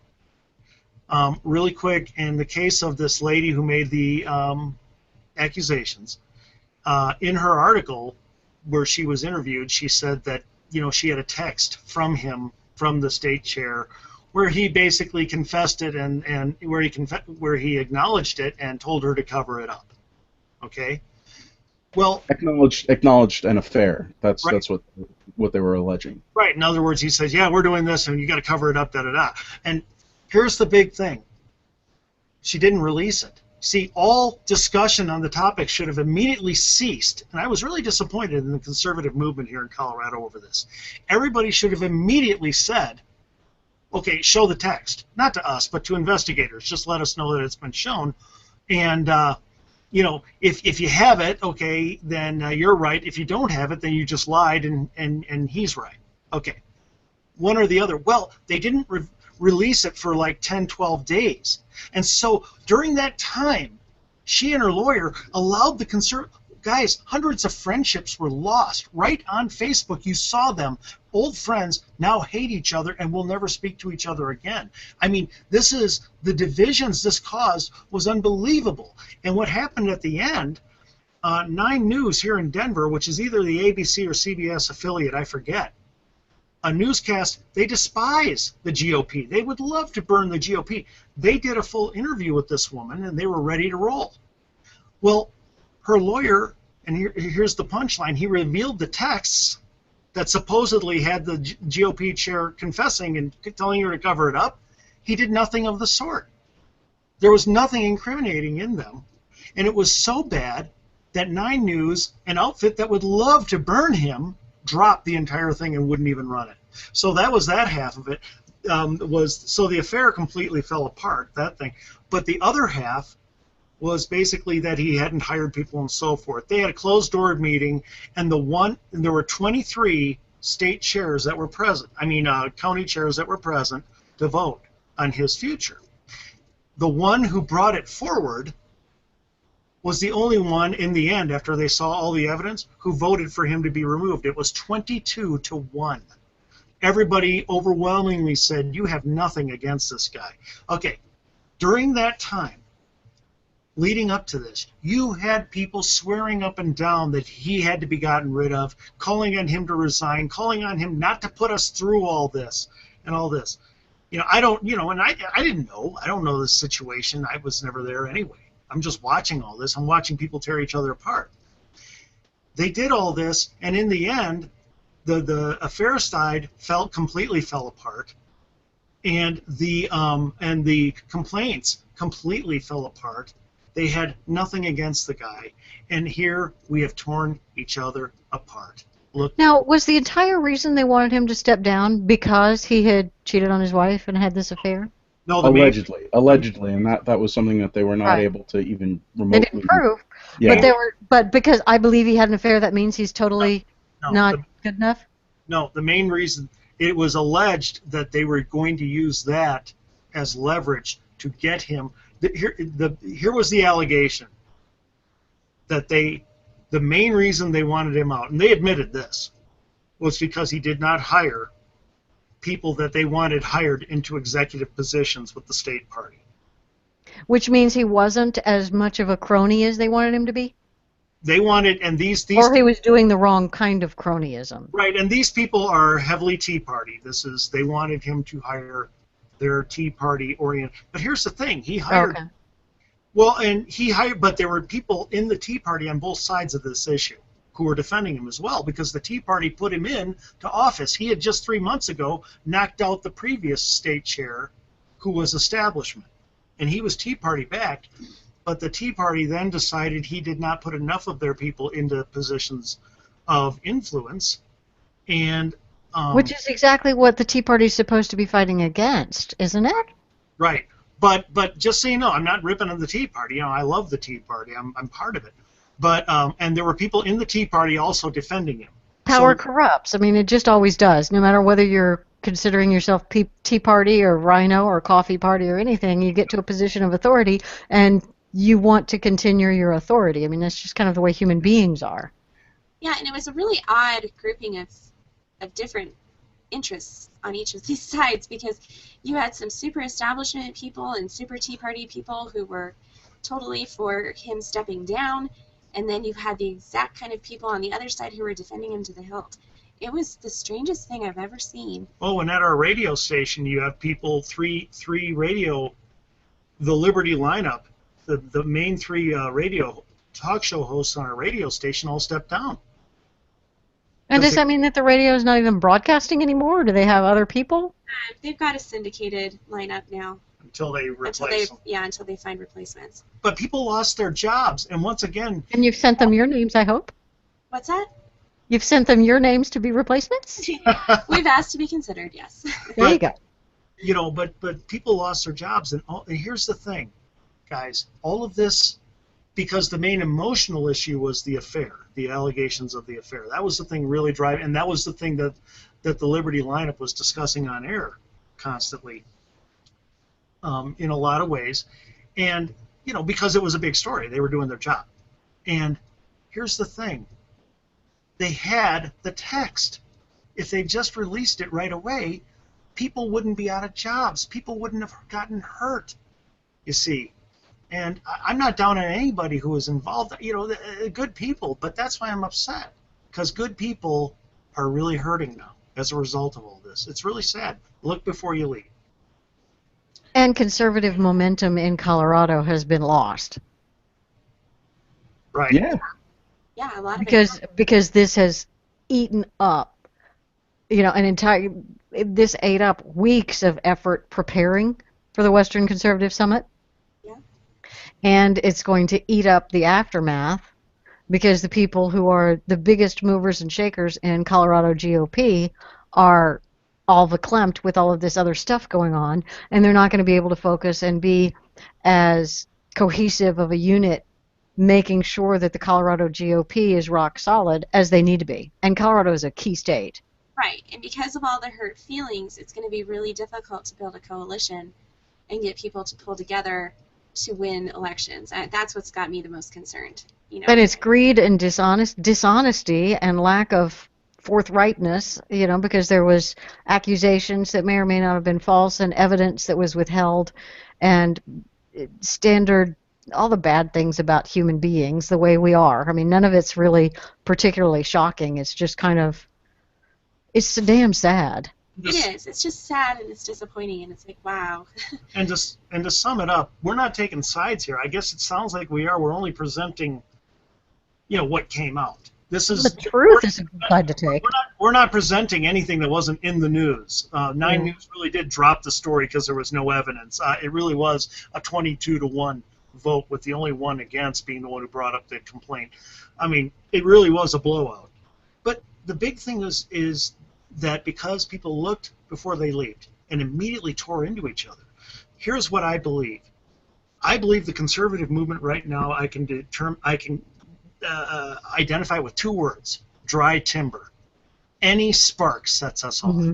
Really quick, in the case of this lady who made the accusations, in her article where she was interviewed, she said that she had a text from him, from the state chair, where he basically confessed it and where he acknowledged it and told her to cover it up. Okay. Well, acknowledged an affair. That's right. That's what they were alleging. Right. In other words, he says, "Yeah, we're doing this, and you got to cover it up." Da da da. And here's the big thing. She didn't release it. See, all discussion on the topic should have immediately ceased, and I was really disappointed in the conservative movement here in Colorado over this. Everybody should have immediately said, okay, show the text. Not to us, but to investigators. Just let us know that it's been shown. And, if you have it, okay, then you're right. If you don't have it, then you just lied and he's right. Okay. One or the other. Well, they didn't release it for like 10, 12 days. And so during that time, she and her lawyer allowed the guys, hundreds of friendships were lost. Right on Facebook, you saw them. Old friends now hate each other and will never speak to each other again. I mean, the divisions this caused was unbelievable. And what happened at the end, 9 News here in Denver, which is either the ABC or CBS affiliate, I forget, a newscast, they despise the GOP. They would love to burn the GOP. They did a full interview with this woman, and they were ready to roll. Well, her lawyer, and here's the punchline, he revealed the texts that supposedly had the GOP chair confessing and telling her to cover it up. He did nothing of the sort. There was nothing incriminating in them. And it was so bad that 9 News, an outfit that would love to burn him, dropped the entire thing and wouldn't even run it. So that was that half of it. So the affair completely fell apart, that thing. But the other half was basically that he hadn't hired people and so forth. They had a closed-door meeting, and there were 23 state chairs that were present. County chairs that were present to vote on his future. The one who brought it forward was the only one in the end, after they saw all the evidence, who voted for him to be removed. It was 22-1. Everybody overwhelmingly said, you have nothing against this guy. Okay, during that time, leading up to this, you had people swearing up and down that he had to be gotten rid of, calling on him to resign, calling on him not to put us through all this and all this. I didn't know. I don't know the situation. I was never there anyway. I'm just watching all this. I'm watching people tear each other apart. They did all this, and in the end, the affair side completely fell apart, and the complaints completely fell apart. They had nothing against the guy, and here we have torn each other apart. Look. Now, was the entire reason they wanted him to step down because he had cheated on his wife and had this affair? No, allegedly, and that was something that they were not able to even remotely. They didn't prove, yeah. but because I believe he had an affair, that means he's totally not good enough. No, the main reason it was alleged that they were going to use that as leverage to get him. Here was the allegation that the main reason they wanted him out, and they admitted this, was because he did not hire people that they wanted hired into executive positions with the state party. Which means he wasn't as much of a crony as they wanted him to be? They wanted, and these or he was doing the wrong kind of cronyism. Right, and these people are heavily Tea Party. They wanted him to hire their Tea Party oriented. But here's the thing, he hired. Okay. Well, and he hired, but there were people in the Tea Party on both sides of this issue who were defending him as well, because the Tea Party put him in to office. He had just 3 months ago knocked out the previous state chair, who was establishment, and he was Tea Party backed. But the Tea Party then decided he did not put enough of their people into positions of influence, and which is exactly what the Tea Party is supposed to be fighting against, isn't it? Right. But just so you know, I'm not ripping on the Tea Party. You know, I love the Tea Party. I'm part of it. But and there were people in the Tea Party also defending him. Power corrupts. I mean, it just always does. No matter whether you're considering yourself Tea Party or Rhino or Coffee Party or anything, you get to a position of authority and you want to continue your authority. I mean, that's just kind of the way human beings are. Yeah, and it was a really odd grouping of different interests on each of these sides, because you had some super establishment people and super Tea Party people who were totally for him stepping down, and then you had the exact kind of people on the other side who were defending him to the hilt. It was the strangest thing I've ever seen. Oh, and at our radio station, you have people, three radio, the Liberty lineup, the main three radio talk show hosts on our radio station all stepped down. And does that mean that the radio is not even broadcasting anymore, or do they have other people? They've got a syndicated lineup now. Until they replace them. Yeah, until they find replacements. But people lost their jobs, and once again... And you've sent them your names, I hope? What's that? You've sent them your names to be replacements? We've asked to be considered, yes. There you go. You know, but people lost their jobs, and here's the thing, guys. All of this, because the main emotional issue was the affair, the allegations of the affair. That was the thing really driving, and that was the thing that the Liberty lineup was discussing on air constantly, in a lot of ways. And, you know, because it was a big story. They were doing their job. And here's the thing. They had the text. If they just released it right away, people wouldn't be out of jobs. People wouldn't have gotten hurt, you see. And I'm not down on anybody who was involved, you know, good people, but that's why I'm upset, because good people are really hurting now as a result of all this. It's really sad. Look before you leap. And conservative momentum in Colorado has been lost. Right. Yeah. Yeah, a lot of because this has eaten up, you know, this ate up weeks of effort preparing for the Western Conservative Summit. Yeah. And it's going to eat up the aftermath, because the people who are the biggest movers and shakers in Colorado GOP are all verklempt with all of this other stuff going on, and they're not going to be able to focus and be as cohesive of a unit, making sure that the Colorado GOP is rock solid as they need to be. And Colorado is a key state. Right, and because of all the hurt feelings, it's going to be really difficult to build a coalition and get people to pull together to win elections. That's what's got me the most concerned. You know? But it's greed and dishonesty and lack of forthrightness, you know, because there was accusations that may or may not have been false, and evidence that was withheld, and standard, all the bad things about human beings, the way we are. I mean, none of it's really particularly shocking. It's just kind of, it's damn sad. It is. It's just sad and it's disappointing, and it's like, wow. And to sum it up, we're not taking sides here. I guess it sounds like we are. We're only presenting, what came out. This is The truth is a good side to take. we're not presenting anything that wasn't in the news. Nine News really did drop the story because there was no evidence. It really was a 22-1 vote, with the only one against being the one who brought up the complaint. I mean, it really was a blowout. But the big thing is that because people looked before they leaped and immediately tore into each other. Here's what I believe. I believe the conservative movement right now, I can identify with two words: dry timber. Any spark sets us off. Mm-hmm.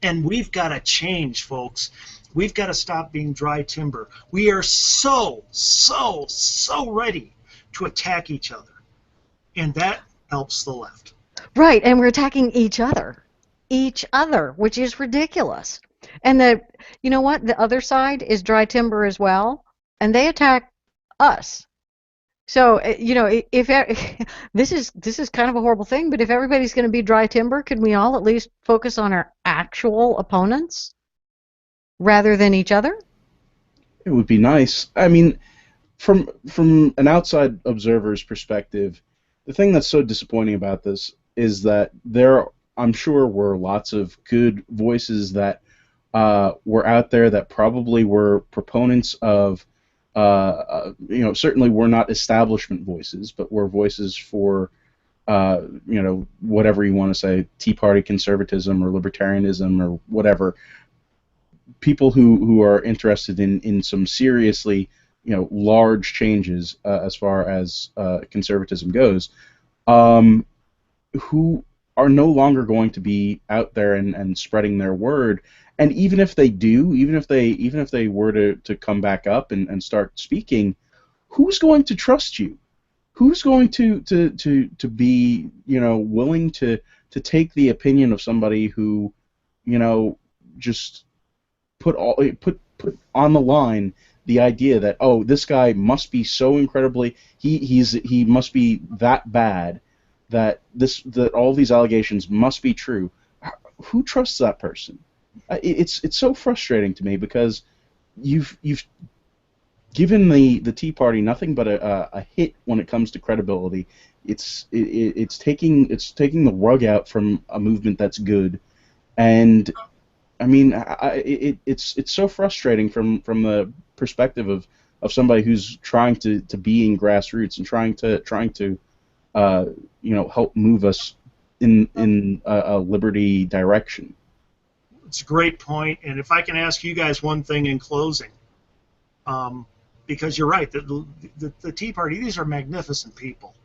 And we've got to change, folks. We've got to stop being dry timber. We are so ready to attack each other. And that helps the left. Right, and we're attacking each other, which is ridiculous. And you know what? The other side is dry timber as well, and they attack us. So, if this is kind of a horrible thing, but if everybody's going to be dry timber, could we all at least focus on our actual opponents rather than each other? It would be nice. I mean, from an outside observer's perspective, the thing that's so disappointing about this is that I'm sure, were lots of good voices that were out there that probably were proponents of, certainly were not establishment voices, but were voices for, whatever you want to say, Tea Party conservatism or libertarianism or whatever. People who are interested in some seriously, large changes as far as conservatism goes, who are no longer going to be out there and spreading their word. And even if they do, even if they were to come back up and start speaking, who's going to trust you? Who's going to be willing to take the opinion of somebody who just put on the line the idea that, oh, this guy must be so incredibly, he must be that bad that all these allegations must be true. Who trusts that person? It's so frustrating to me, because you've given the Tea Party nothing but a hit when it comes to credibility. It's taking the rug out from a movement that's good, and I mean, it's so frustrating from the perspective of somebody who's trying to be in grassroots and trying to help move us in a liberty direction. It's a great point, and if I can ask you guys one thing in closing, because you're right, the Tea Party, these are magnificent people.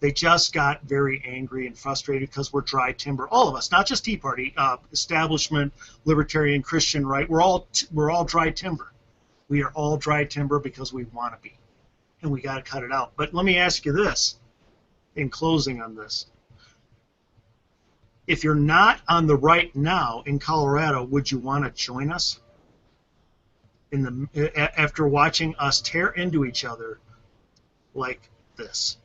They just got very angry and frustrated because we're dry timber. All of us, not just Tea Party, establishment, libertarian, Christian, right? We're all dry timber. We are all dry timber because we want to be, and we got to cut it out. But let me ask you this, in closing on this. If you're not on the right now in Colorado, would you want to join us after watching us tear into each other like this?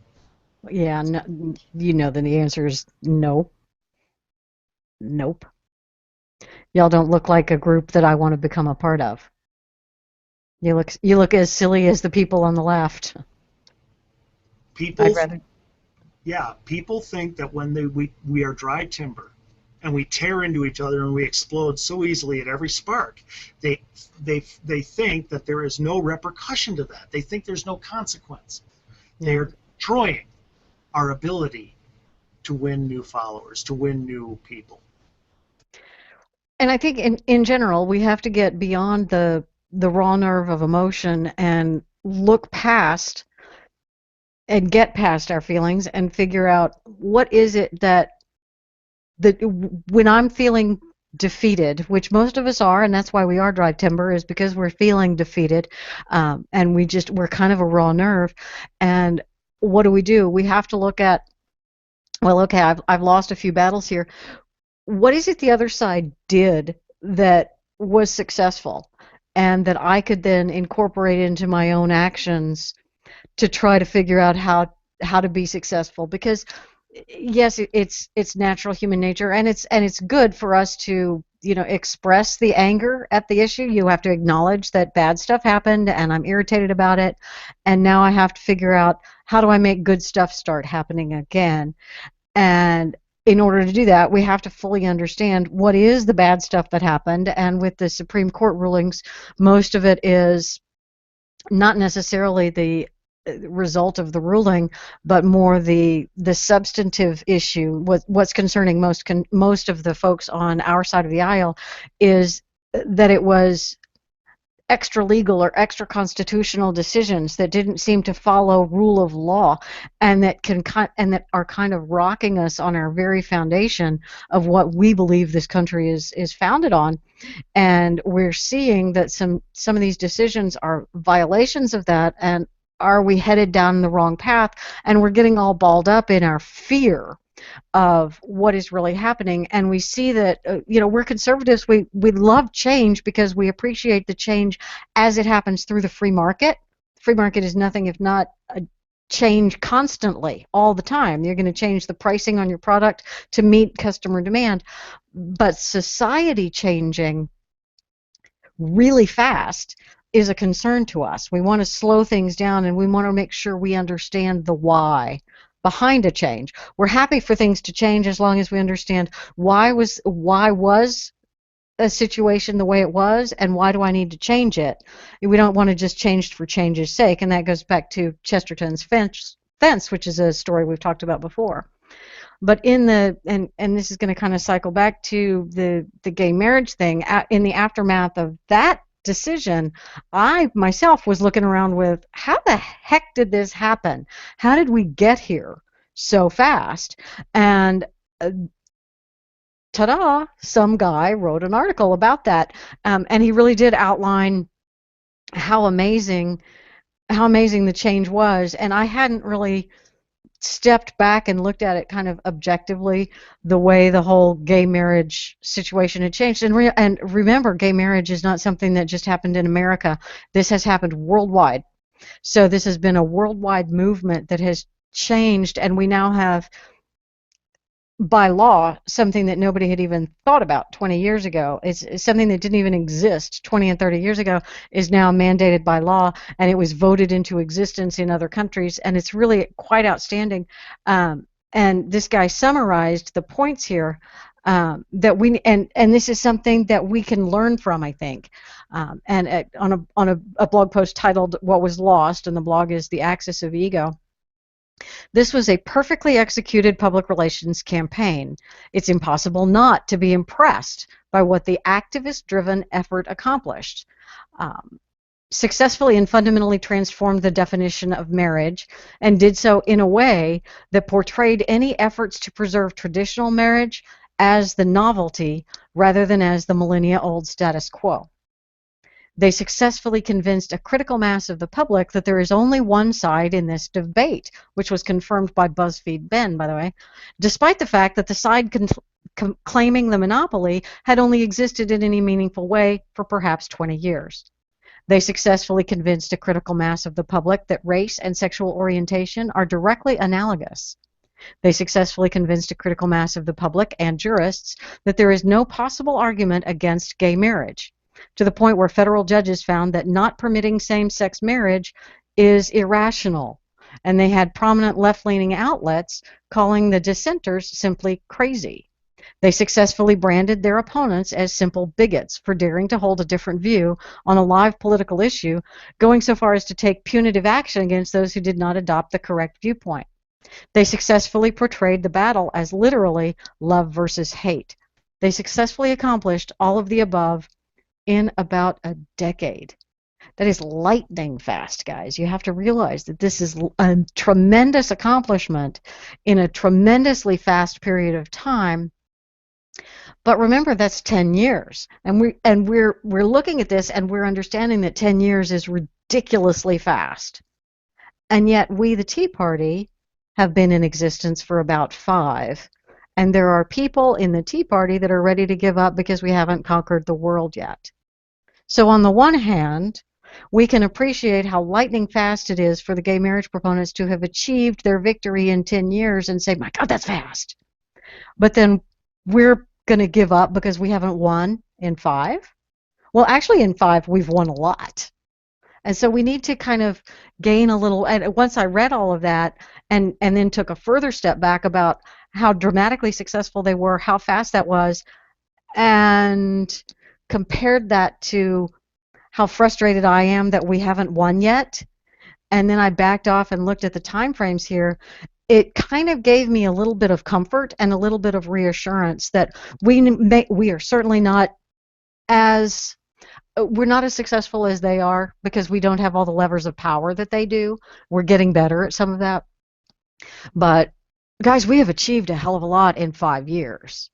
Yeah, no, the answer is no. Nope. Y'all don't look like a group that I want to become a part of. You look as silly as the people on the left. People, I'd rather. yeah, people think that when we are dry timber and we tear into each other and we explode so easily at every spark, they think that there is no repercussion to that. They think there's no consequence. Yeah. They're destroying our ability to win new followers, to win new people. And I think in general, we have to get beyond the raw nerve of emotion and look past and get past our feelings and figure out what is it that when I'm feeling defeated, which most of us are, and that's why we are dry timber, is because we're feeling defeated, and we're kind of a raw nerve. And what do? We have to look at, well, okay, I've lost a few battles here. What is it the other side did that was successful and that I could then incorporate into my own actions to try to figure out how to be successful? Because yes, it's natural human nature, and it's good for us to, express the anger at the issue. You have to acknowledge that bad stuff happened and I'm irritated about it, and now I have to figure out how do I make good stuff start happening again. And in order to do that, we have to fully understand what is the bad stuff that happened. And with the Supreme Court rulings, most of it is not necessarily the result of the ruling, but more the substantive issue. What's concerning most of the folks on our side of the aisle is that it was extra legal or extra constitutional decisions that didn't seem to follow rule of law, and that are kind of rocking us on our very foundation of what we believe this country is founded on. And we're seeing that some of these decisions are violations of that. And are we headed down the wrong path? And we're getting all balled up in our fear of what is really happening. And we see that, we're conservatives. We love change because we appreciate the change as it happens through the free market. Free market is nothing if not a change constantly, all the time. You're going to change the pricing on your product to meet customer demand. But society changing really fast is a concern to us. We want to slow things down, and we want to make sure we understand the why behind a change. We're happy for things to change as long as we understand why was a situation the way it was, and why do I need to change it. We don't want to just change for change's sake, and that goes back to Chesterton's fence, which is a story we've talked about before. But in the and this is going to kind of cycle back to the gay marriage thing. In the aftermath of that decision, I myself was looking around with, how the heck did this happen? How did we get here so fast? And ta-da, some guy wrote an article about that, and he really did outline how amazing the change was. And I hadn't really stepped back and looked at it kind of objectively, the way the whole gay marriage situation had changed. And remember, gay marriage is not something that just happened in America. This has happened worldwide. So this has been a worldwide movement that has changed, and we now have, by law, something that nobody had even thought about 20 years ago. It's something that didn't even exist 20 and 30 years ago is now mandated by law, and it was voted into existence in other countries, and it's really quite outstanding. And this guy summarized the points here, that we and this is something that we can learn from, I think. And on a blog post titled "What Was Lost," and the blog is The Axis of Ego. This was a perfectly executed public relations campaign. It's impossible not to be impressed by what the activist-driven effort accomplished. Successfully and fundamentally transformed the definition of marriage, and did so in a way that portrayed any efforts to preserve traditional marriage as the novelty rather than as the millennia-old status quo. They successfully convinced a critical mass of the public that there is only one side in this debate, which was confirmed by BuzzFeed Ben, by the way, despite the fact that the side claiming the monopoly had only existed in any meaningful way for perhaps 20 years. They successfully convinced a critical mass of the public that race and sexual orientation are directly analogous. They successfully convinced a critical mass of the public and jurists that there is no possible argument against gay marriage, to the point where federal judges found that not permitting same-sex marriage is irrational, and they had prominent left-leaning outlets calling the dissenters simply crazy. They successfully branded their opponents as simple bigots for daring to hold a different view on a live political issue, going so far as to take punitive action against those who did not adopt the correct viewpoint. They successfully portrayed the battle as literally love versus hate. They successfully accomplished all of the above in about a decade. That is lightning fast, guys. You have to realize that this is a tremendous accomplishment in a tremendously fast period of time. But remember, that's 10 years. And we're looking at this, and we're understanding that 10 years is ridiculously fast. And yet we, the Tea Party, have been in existence for about 5. And there are people in the Tea Party that are ready to give up because we haven't conquered the world yet. So on the one hand, we can appreciate how lightning fast it is for the gay marriage proponents to have achieved their victory in 10 years and say, my God, that's fast. But then we're going to give up because we haven't won in 5. Well, actually, in 5, we've won a lot. And so we need to kind of gain a little. And once I read all of that and then took a further step back about how dramatically successful they were, how fast that was, and compared that to how frustrated I am that we haven't won yet, and then I backed off and looked at the time frames here, it kind of gave me a little bit of comfort and a little bit of reassurance that we are certainly not as we're not as successful as they are because we don't have all the levers of power that they do. We're getting better at some of that. But guys, we have achieved a hell of a lot in 5 years.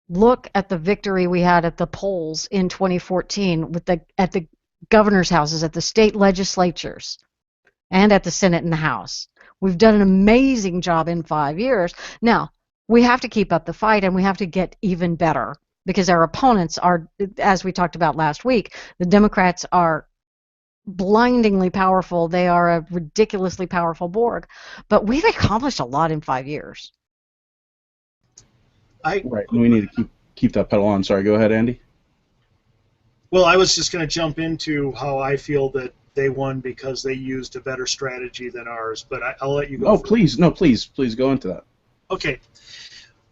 Look at the victory we had at the polls in 2014 at the governor's houses, at the state legislatures, and at the Senate and the House. We've done an amazing job in 5 years. Now, we have to keep up the fight, and we have to get even better because our opponents are, as we talked about last week, the Democrats are blindingly powerful. They are a ridiculously powerful Borg. But we've accomplished a lot in 5 years. Right, and we need to keep that pedal on. Sorry, go ahead, Andy. Well, I was just going to jump into how I feel that they won because they used a better strategy than ours, but I'll let you go. Oh, please, no, please go into that. Okay.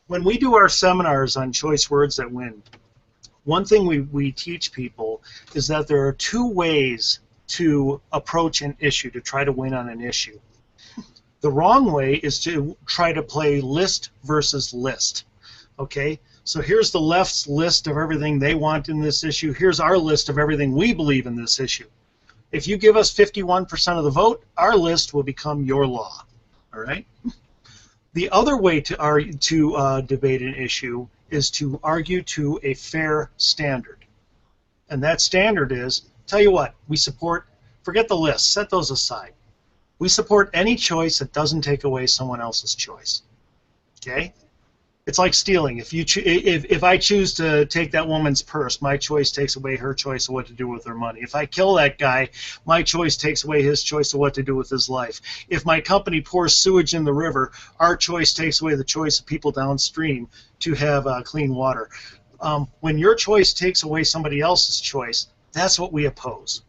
When we do our seminars on choice words that win, one thing we teach people is that there are 2 ways to approach an issue, to try to win on an issue. The wrong way is to try to play list versus list. Okay, so here's the left's list of everything they want in this issue. Here's our list of everything we believe in this issue. If you give us 51% of the vote, our list will become your law. All right. The other way to debate an issue is to argue to a fair standard, and that standard is, tell you what, we support. Forget the list. Set those aside. We support any choice that doesn't take away someone else's choice. Okay. It's like stealing. If I choose to take that woman's purse, my choice takes away her choice of what to do with her money. If I kill that guy, my choice takes away his choice of what to do with his life. If my company pours sewage in the river, our choice takes away the choice of people downstream to have clean water. When your choice takes away somebody else's choice, that's what we oppose.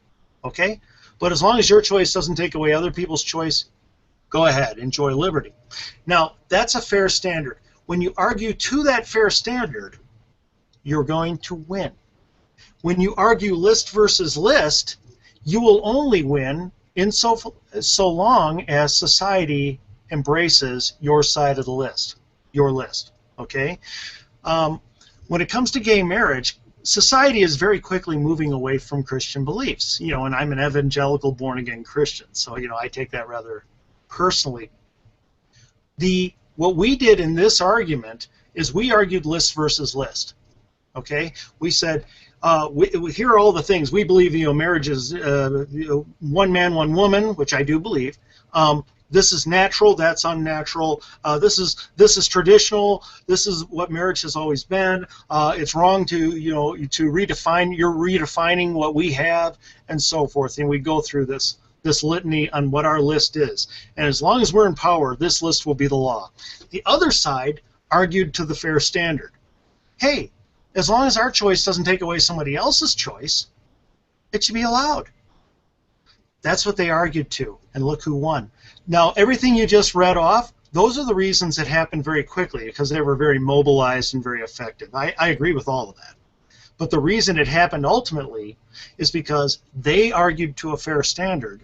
Okay? But as long as your choice doesn't take away other people's choice, go ahead, enjoy liberty. Now, that's a fair standard. When you argue to that fair standard, you're going to win. When you argue list versus list, you will only win in so long as society embraces your side of the list, your list. Okay? When it comes to gay marriage, society is very quickly moving away from Christian beliefs. You know, and I'm an evangelical born-again Christian, so I take that rather personally. What we did in this argument is we argued list versus list. Okay, we said here are all the things we believe. Marriage is one man, one woman, which I do believe. This is natural. That's unnatural. This is traditional. This is what marriage has always been. It's wrong to redefine. You're redefining what we have, and so forth. And we go through this litany on what our list is. And as long as we're in power, this list will be the law. The other side argued to the fair standard. Hey, as long as our choice doesn't take away somebody else's choice, it should be allowed. That's what they argued to, and look who won. Now, everything you just read off, those are the reasons it happened very quickly, because they were very mobilized and very effective. I agree with all of that. But the reason it happened ultimately is because they argued to a fair standard.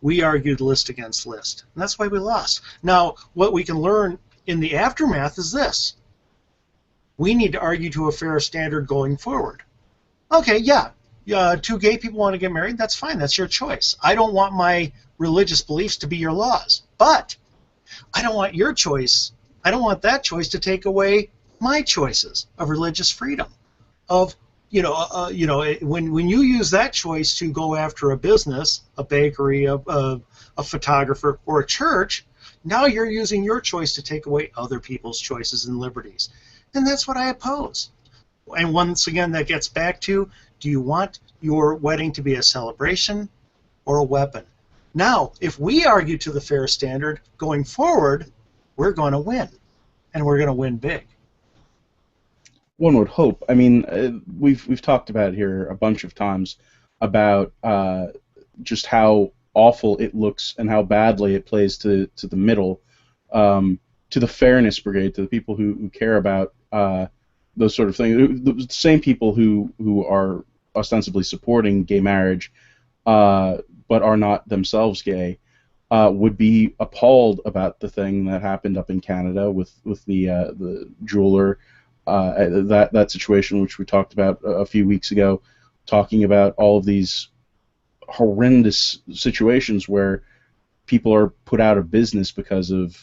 We argued list against list. And that's why we lost. Now, what we can learn in the aftermath is this. We need to argue to a fair standard going forward. Okay, yeah, 2 gay people want to get married. That's fine. That's your choice. I don't want my religious beliefs to be your laws. But I don't want your choice. I don't want that choice to take away my choices of religious freedom, of when you use that choice to go after a business, a bakery, a photographer, or a church, now you're using your choice to take away other people's choices and liberties. And that's what I oppose. And once again, that gets back to, Do you want your wedding to be a celebration or a weapon? Now, if we argue to the fair standard going forward, we're going to win, and we're going to win big. One would hope. I mean, we've talked about here a bunch of times about just how awful it looks and how badly it plays to the middle, to the fairness brigade, to the people who care about those sort of things. The same people who are ostensibly supporting gay marriage, but are not themselves gay, would be appalled about the thing that happened up in Canada with the jeweler. That situation, which we talked about a few weeks ago, talking about all of these horrendous situations where people are put out of business because of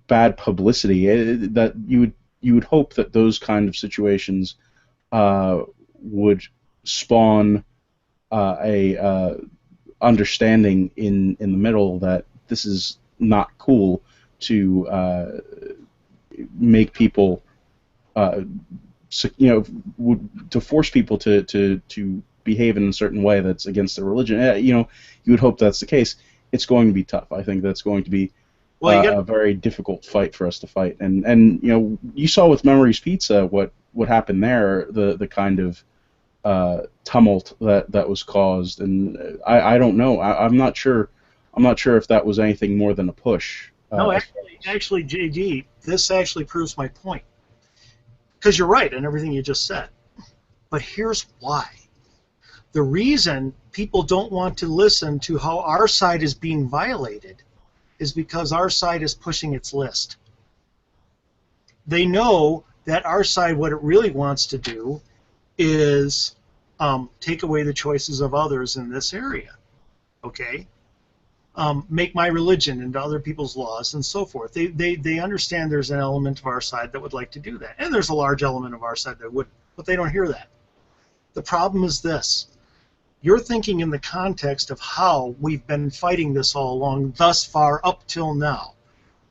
bad publicity. That you would hope that those kind of situations would spawn a understanding in the middle that this is not cool to make people, to force people to behave in a certain way that's against their religion. You would hope that's the case. It's going to be tough. I think that's going to be a very difficult fight for us to fight. And you saw with Memories Pizza what happened there, the kind of tumult that was caused, and I don't know. I'm not sure if that was anything more than a push. No, actually, JD, this actually proves my point. Because you're right in everything you just said. But here's why. The reason people don't want to listen to how our side is being violated is because our side is pushing its list. They know that our side, what it really wants to do is take away the choices of others in this area. Okay? Make my religion into other people's laws and so forth. They understand there's an element of our side that would like to do that. And there's a large element of our side that wouldn't. But they don't hear that. The problem is this. You're thinking in the context of how we've been fighting this all along thus far up till now.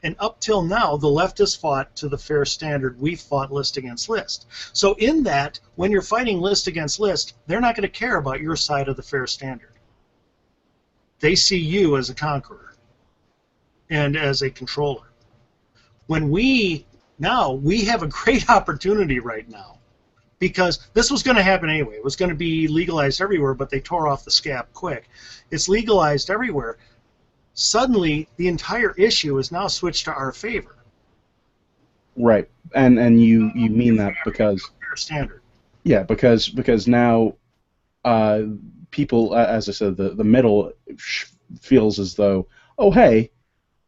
And up till now, the left has fought to the fair standard. We've fought list against list. So in that, when you're fighting list against list, they're not going to care about your side of the fair standard. They see you as a conqueror and as a controller. When we have a great opportunity right now, because this was going to happen anyway. It was going to be legalized everywhere, but they tore off the scab quick. It's legalized everywhere. Suddenly, the entire issue is now switched to our favor. Right, and you mean that because fair standard. Yeah, because now people, as I said, the middle feels as though, oh hey,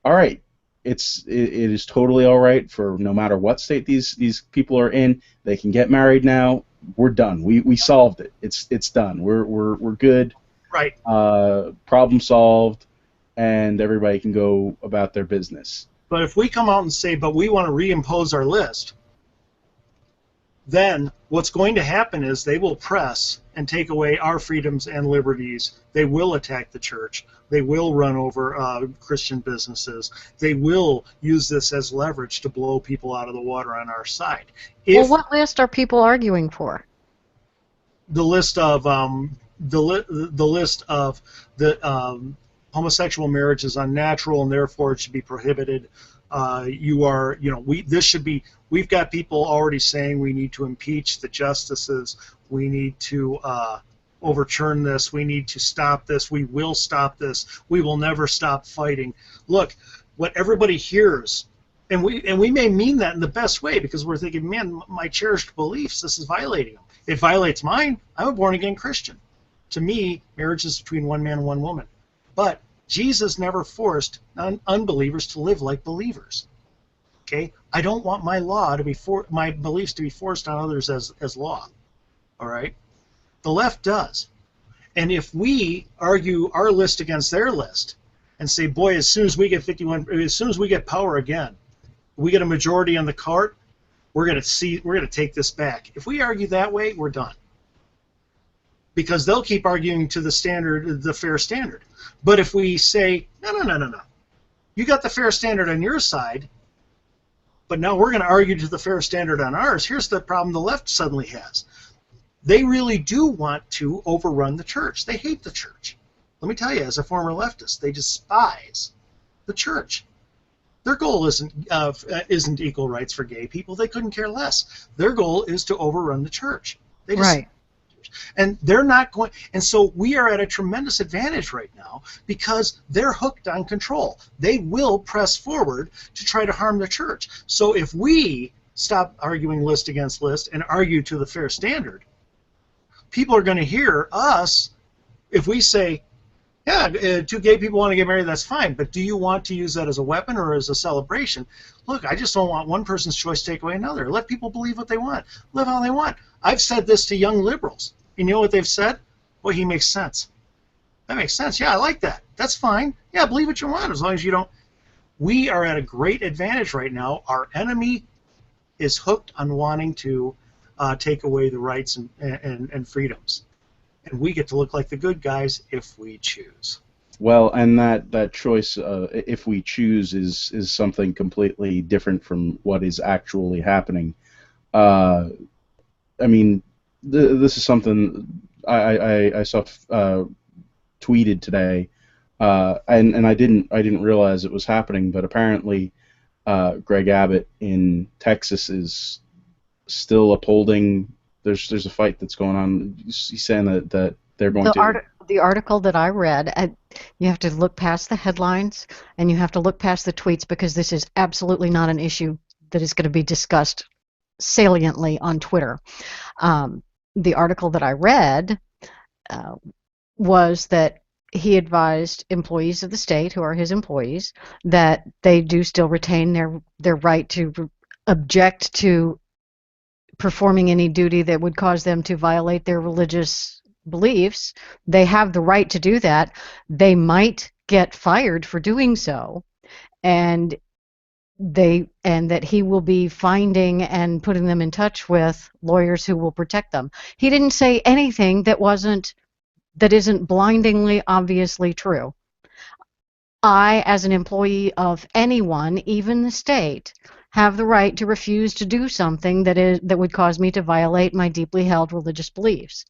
all right, it is totally all right for no matter what state these people are in, they can get married now. We're done. We solved it. It's done. We're good. Right. Problem solved, and everybody can go about their business. But if we come out and say, but we want to reimpose our list, then what's going to happen is they will press and take away our freedoms and liberties. They will attack the church. They will run over Christian businesses. They will use this as leverage to blow people out of the water on our side. Well, what list are people arguing for? The list of homosexual marriage is unnatural and therefore it should be prohibited. We've got people already saying we need to impeach the justices. We need to overturn this. We need to stop this. We will stop this. We will never stop fighting. Look, what everybody hears, and we may mean that in the best way because we're thinking, man, my cherished beliefs, this is violating them. It violates mine. I'm a born-again Christian. To me, marriage is between one man and one woman. But Jesus never forced unbelievers to live like believers. Okay? I don't want my beliefs to be forced on others as law. All right? The left does. And if we argue our list against their list and say, boy, as soon as we get power again, we get a majority on the court, we're going to take this back. If we argue that way, we're done. Because they'll keep arguing to the fair standard. But if we say, no, you got the fair standard on your side, but now we're going to argue to the fair standard on ours, here's the problem the left suddenly has. they really do want to overrun the church. They hate the church. Let me tell you, as a former leftist, they despise the church. Their goal isn't equal rights for gay people. They couldn't care less. Their goal is to overrun the church. They just, Right. and they're not going. And so we are at a tremendous advantage right now because they're hooked on control. They will press forward to try to harm the church. So if we stop arguing list against list and argue to the fair standard, people are going to hear us if we say, yeah, two gay people want to get married, that's fine, but do you want to use that as a weapon or as a celebration? Look, I just don't want one person's choice to take away another. Let people believe what they want. Live how they want. I've said this to young liberals. You know what they've said? Well, he makes sense. That makes sense. Yeah, I like that. That's fine. Yeah, believe what you want as long as you don't. We are at a great advantage right now. Our enemy is hooked on wanting to take away the rights and freedoms. And we get to look like the good guys if we choose. Well, and that choice, if we choose, is something completely different from what is actually happening. I mean, this is something I saw tweeted today, and I didn't realize it was happening, but apparently Greg Abbott in Texas is still upholding. There's a fight that's going on. He's saying that they're going to. The article that I read, you have to look past the headlines and you have to look past the tweets because this is absolutely not an issue that is going to be discussed saliently on Twitter. The article that I read was that he advised employees of the state, who are his employees, that they do still retain their right to object to performing any duty that would cause them to violate their religious beliefs. They have the right to do that. They might get fired for doing so, and that he will be finding and putting them in touch with lawyers who will protect them. He didn't say anything that isn't blindingly obviously true. I, as an employee of anyone, even the state, have the right to refuse to do something that would cause me to violate my deeply held religious beliefs.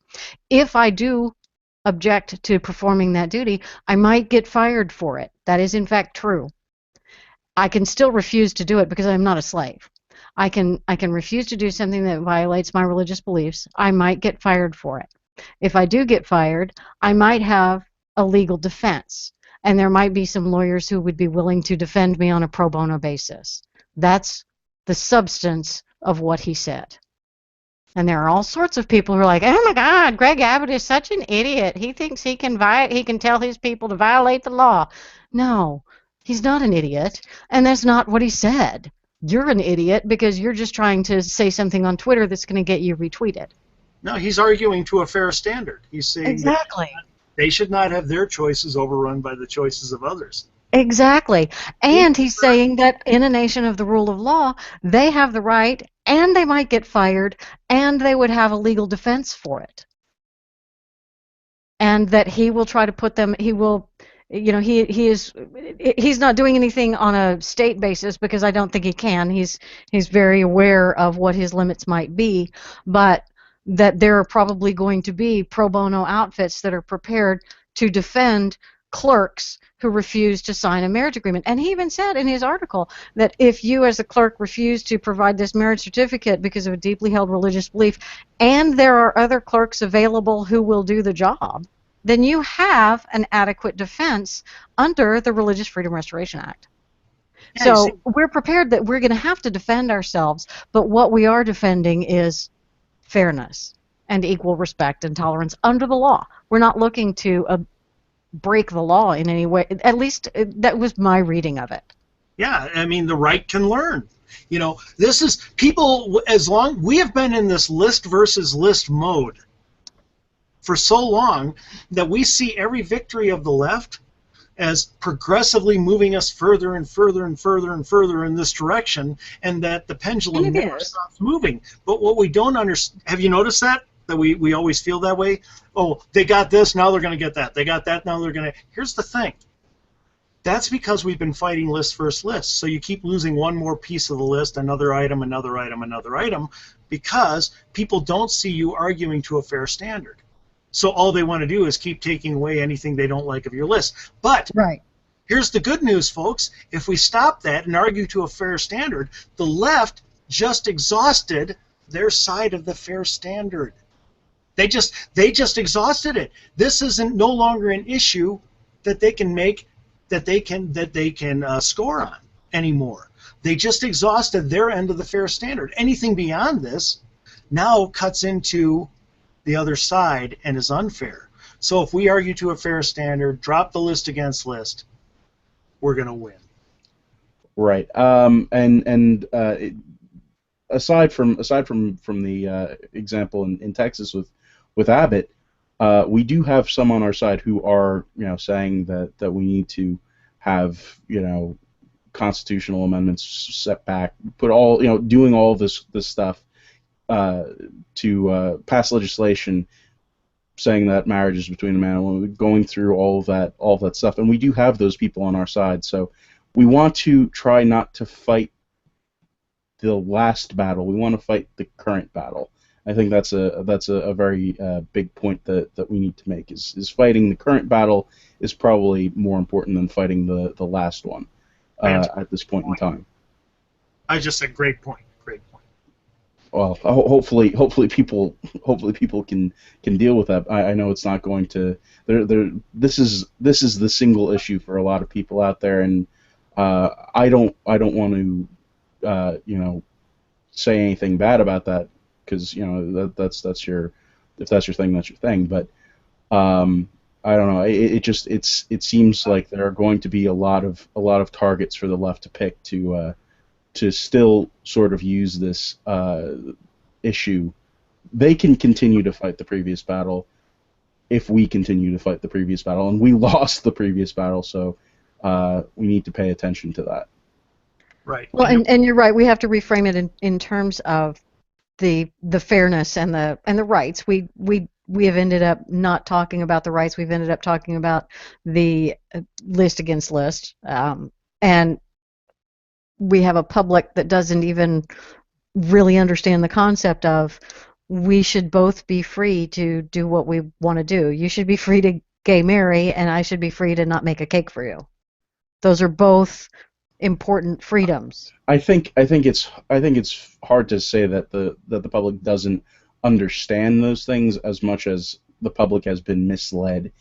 If I do object to performing that duty, I might get fired for it. That is in fact true. I can still refuse to do it because I'm not a slave. I can refuse to do something that violates my religious beliefs. I might get fired for it. If I do get fired, I might have a legal defense, and there might be some lawyers who would be willing to defend me on a pro bono basis. That's the substance of what he said. And there are all sorts of people who are like, oh my God, Greg Abbott is such an idiot. He thinks he can tell his people to violate the law. No, he's not an idiot, and that's not what he said. You're an idiot because you're just trying to say something on Twitter that's going to get you retweeted. No, he's arguing to a fair standard. He's saying exactly they should not have their choices overrun by the choices of others. Exactly. And he's saying that in a nation of the rule of law, they have the right, and they might get fired, and they would have a legal defense for it. And that he will try to put them, he's not doing anything on a state basis because I don't think he can. He's very aware of what his limits might be, but that there are probably going to be pro bono outfits that are prepared to defend clerks who refuse to sign a marriage agreement. And he even said in his article that if you as a clerk refuse to provide this marriage certificate because of a deeply held religious belief, and there are other clerks available who will do the job, then you have an adequate defense under the Religious Freedom Restoration Act. Yeah, so we're prepared that we're going to have to defend ourselves, but what we are defending is fairness and equal respect and tolerance under the law. We're not looking to break the law in any way. At least that was my reading of it. Yeah, I mean, the right can learn. You know, this is people, as long, we have been in this list versus list mode for so long that we see every victory of the left as progressively moving us further and further and further and further in this direction, and that the pendulum never stops moving. But what we don't understand, have you noticed that? That we always feel that way? Oh, they got this, now they're going to get that. They got that, now they're going to... Here's the thing. That's because we've been fighting list versus list. So you keep losing one more piece of the list, another item, another item, another item, because people don't see you arguing to a fair standard. So all they want to do is keep taking away anything they don't like of your list. But Right. here's the good news, folks. If we stop that and argue to a fair standard, the left just exhausted their side of the fair standard. They just exhausted it. This isn't no longer an issue that they can make, that they can score on anymore. They just exhausted their end of the fair standard. Anything beyond this now cuts into the other side and is unfair. So if we argue to a fair standard, drop the list against list, we're going to win. Right. Aside from the example in Texas with Abbott, we do have some on our side who are saying that we need to have constitutional amendments set back, put all doing all this stuff to pass legislation saying that marriage is between a man and a woman, going through all of that stuff, and we do have those people on our side. So we want to try not to fight the last battle. We want to fight the current battle. I think that's a very big point that we need to make. Is fighting the current battle is probably more important than fighting the last one at this point in time. I just said great point. Great point. Well, hopefully people can deal with that. I know it's not going to. This is the single issue for a lot of people out there, and I don't want to say anything bad about that, because that's your, if that's your thing, that's your thing. But I don't know. It seems like there are going to be a lot of targets for the left to pick to still sort of use this issue. They can continue to fight the previous battle if we continue to fight the previous battle, and we lost the previous battle, so we need to pay attention to that. Right. Well, and you're right. We have to reframe it in terms of the fairness and the rights. We have ended up not talking about the rights. We've ended up talking about the list against list, and we have a public that doesn't even really understand the concept of we should both be free to do what we want to do. You should be free to gay marry, and I should be free to not make a cake for you. Those are both important freedoms. I think it's hard to say that the public doesn't understand those things as much as the public has been misled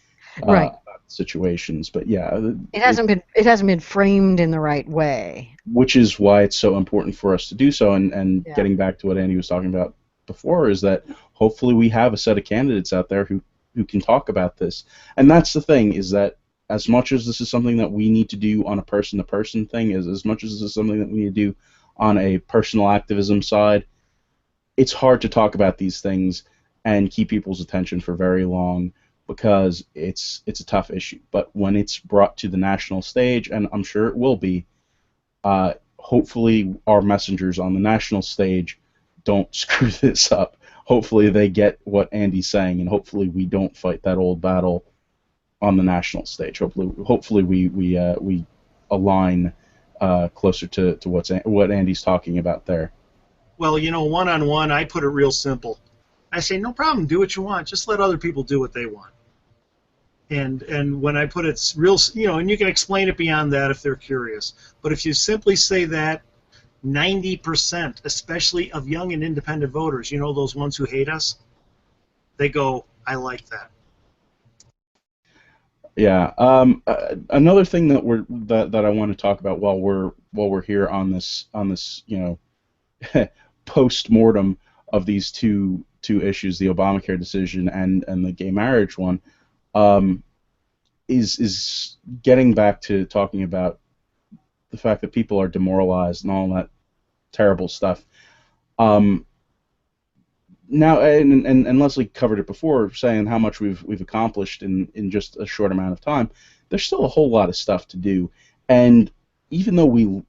Right. about situations. But yeah, It hasn't been framed in the right way. Which is why it's so important for us to do so. And Yeah. getting back to what Andy was talking about before, is that hopefully we have a set of candidates out there who can talk about this. And that's the thing, is that as much as this is something that we need to do on a person-to-person thing, as much as this is something that we need to do on a personal activism side, it's hard to talk about these things and keep people's attention for very long, because it's a tough issue. But when it's brought to the national stage, and I'm sure it will be, hopefully our messengers on the national stage don't screw this up. Hopefully they get what Andy's saying, and hopefully we don't fight that old battle on the national stage. Hopefully we align closer to what Andy's talking about there. Well, one-on-one, I put it real simple. I say, no problem, do what you want. Just let other people do what they want. And when I put it real, and you can explain it beyond that if they're curious. But if you simply say that, 90%, especially of young and independent voters, those ones who hate us, they go, I like that. Yeah. Another thing that I want to talk about while we're here on this post-mortem of these two issues, the Obamacare decision and the gay marriage one, is getting back to talking about the fact that people are demoralized and all that terrible stuff. Now, and Leslie covered it before, saying how much we've accomplished in just a short amount of time. There's still a whole lot of stuff to do, and even though we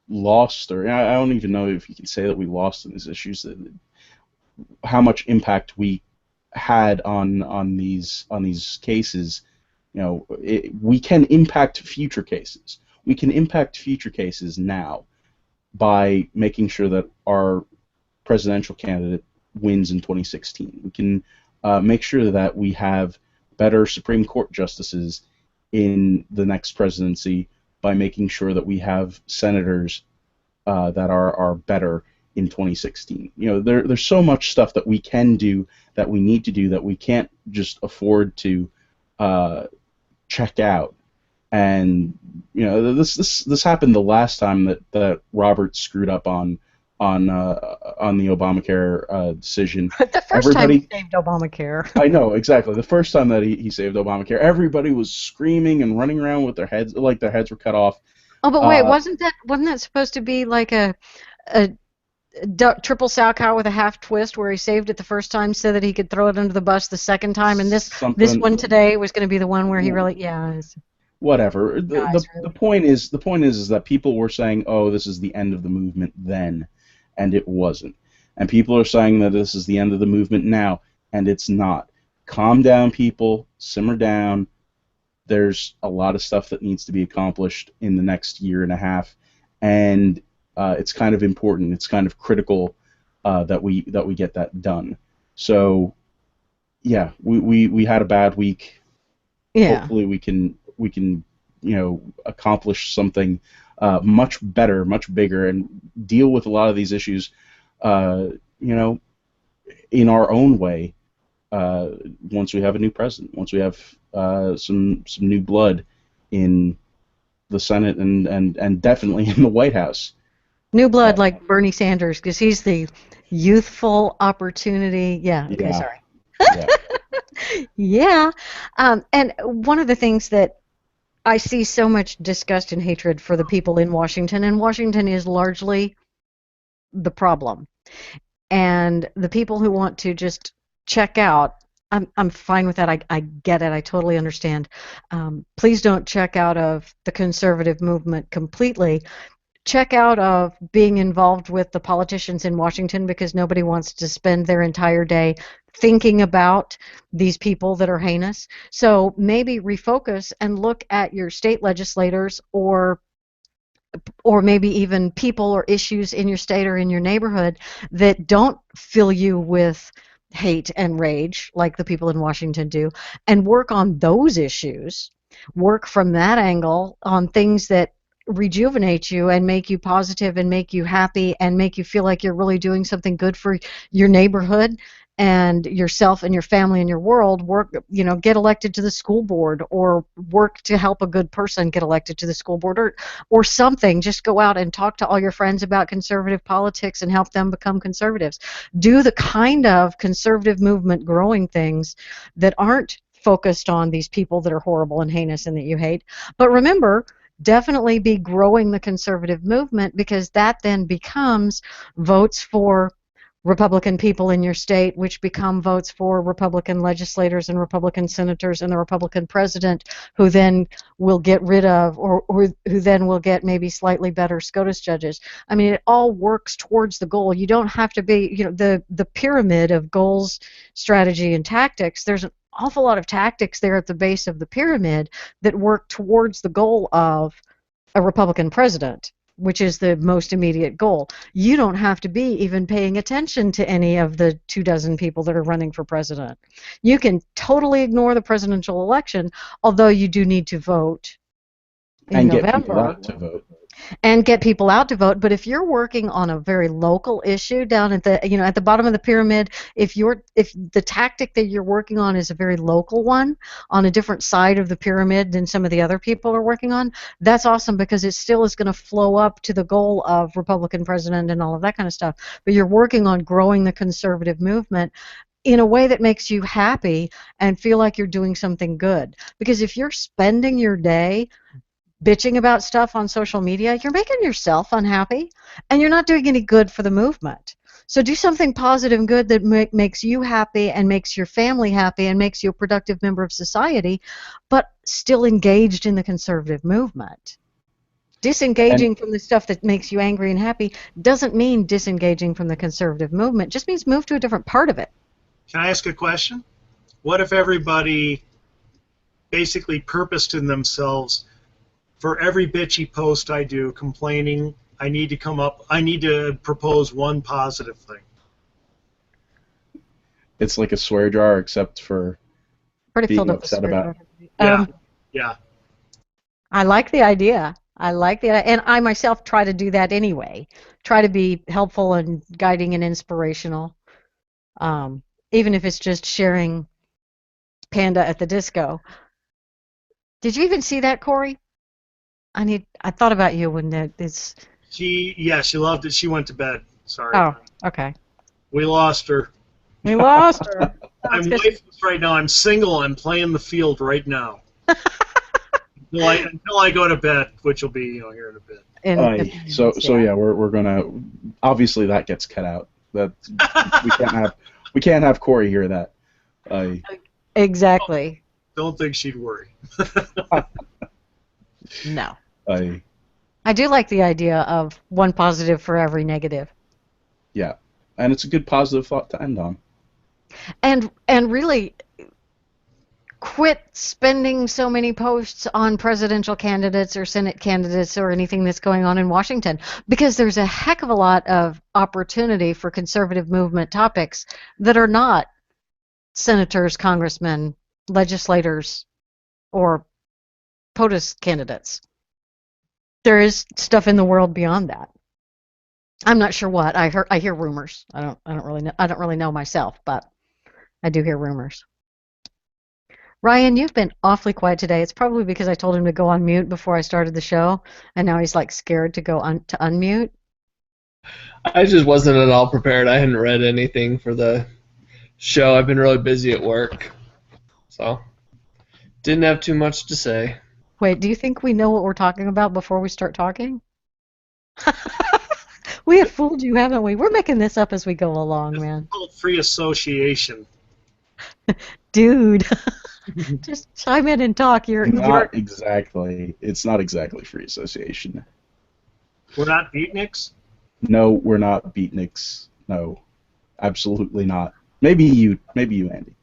lost, or I don't even know if you can say that we lost in these issues, how much impact we had on these cases, we can impact future cases. We can impact future cases now by making sure that our presidential candidate wins in 2016. We can make sure that we have better Supreme Court justices in the next presidency by making sure that we have senators that are better in 2016. You know, there's so much stuff that we can do, that we need to do, that we can't just afford to check out. And you know, this happened the last time that Robert screwed up on the Obamacare decision. The first time he saved Obamacare. I know, exactly. The first time that he saved Obamacare, everybody was screaming and running around with their heads, like their heads were cut off. Oh, but wait, wasn't that supposed to be like a triple sow cow with a half twist, where he saved it the first time so that he could throw it under the bus the second time, and this one today was going to be the one where he really, whatever. The point is that people were saying, oh, this is the end of the movement then, and it wasn't. And people are saying that this is the end of the movement now, and it's not. Calm down, people. Simmer down. There's a lot of stuff that needs to be accomplished in the next year and a half, and it's kind of important. It's kind of critical that we get that done. So, yeah, we had a bad week. Yeah. Hopefully we can accomplish something much better, much bigger, and deal with a lot of these issues, in our own way. Once we have a new president, once we have some new blood in the Senate and definitely in the White House. New blood like Bernie Sanders, because he's the youthful opportunity. Yeah. Okay. Yeah. Sorry. Yeah. Yeah. And one of the things that I see so much disgust and hatred for the people in Washington, and Washington is largely the problem. And the people who want to just check out, I'm fine with that. I get it. I totally understand. Please don't check out of the conservative movement completely. Check out of being involved with the politicians in Washington, because nobody wants to spend their entire day thinking about these people that are heinous. So maybe refocus and look at your state legislators, or maybe even people or issues in your state or in your neighborhood that don't fill you with hate and rage like the people in Washington do, and work on those issues. Work from that angle on things that rejuvenate you and make you positive and make you happy and make you feel like you're really doing something good for your neighborhood and yourself and your family and your world. Work, get elected to the school board, or work to help a good person get elected to the school board, or something. Just go out and talk to all your friends about conservative politics and help them become conservatives. Do the kind of conservative movement growing things that aren't focused on these people that are horrible and heinous and that you hate. But remember, definitely be growing the conservative movement, because that then becomes votes for Republican people in your state, which become votes for Republican legislators and Republican senators and the Republican president, who then will get rid of, or who then will get maybe slightly better SCOTUS judges. I mean, it all works towards the goal. You don't have to be, the pyramid of goals, strategy, and tactics. There's an awful lot of tactics there at the base of the pyramid that work towards the goal of a Republican president, which is the most immediate goal. You don't have to be even paying attention to any of the 24 people that are running for president. You can totally ignore the presidential election, although you do need to vote in November. Get people out to vote. And get people out to vote. But if you're working on a very local issue down at the at the bottom of the pyramid, if the tactic that you're working on is a very local one on a different side of the pyramid than some of the other people are working on, that's awesome, because it still is going to flow up to the goal of Republican president and all of that kind of stuff. But you're working on growing the conservative movement in a way that makes you happy and feel like you're doing something good. Because if you're spending your day bitching about stuff on social media, you're making yourself unhappy, and you're not doing any good for the movement. So do something positive and good that makes you happy and makes your family happy and makes you a productive member of society, but still engaged in the conservative movement. Disengaging from the stuff that makes you angry and happy doesn't mean disengaging from the conservative movement. It just means move to a different part of it. Can I ask a question? What if everybody basically purposed in themselves, for every bitchy post I do complaining, I need to propose one positive thing? it's like a swear jar except for Pretty being filled up with upset spirit. about. Yeah. Yeah. I like the idea. I like the and I myself try to do that anyway. Try to be helpful and guiding and inspirational. Even if it's just sharing Panda at the Disco. Did you even see that, Corey? I thought about you when it's. She loved it. She went to bed. Sorry. Oh, okay. We lost her. We lost her. I'm wifeless right now. I'm single. I'm playing the field right now. until I go to bed, which will be here in a bit. So yeah, we're gonna obviously that gets cut out. That we can't have Corey hear that. Exactly. Don't think she'd worry. No. I do like the idea of one positive for every negative. Yeah, and it's a good positive thought to end on. And really quit spending so many posts on presidential candidates or Senate candidates or anything that's going on in Washington, because there's a heck of a lot of opportunity for conservative movement topics that are not senators, congressmen, legislators, or POTUS candidates. There is stuff in the world beyond that. I'm not sure what. I hear rumors. I don't really know myself, but I do hear rumors. Ryan, you've been awfully quiet today. It's probably because I told him to go on mute before I started the show, and now he's like scared to go to unmute. I just wasn't at all prepared. I hadn't read anything for the show. I've been really busy at work, so didn't have too much to say. Wait, do you think we know what we're talking about before we start talking? We have fooled you, haven't we? We're making this up as we go along, man. It's called free association. Dude, just chime in and talk. Exactly. It's not exactly free association. We're not beatniks? No, we're not beatniks. No, absolutely not. Maybe you, Andy.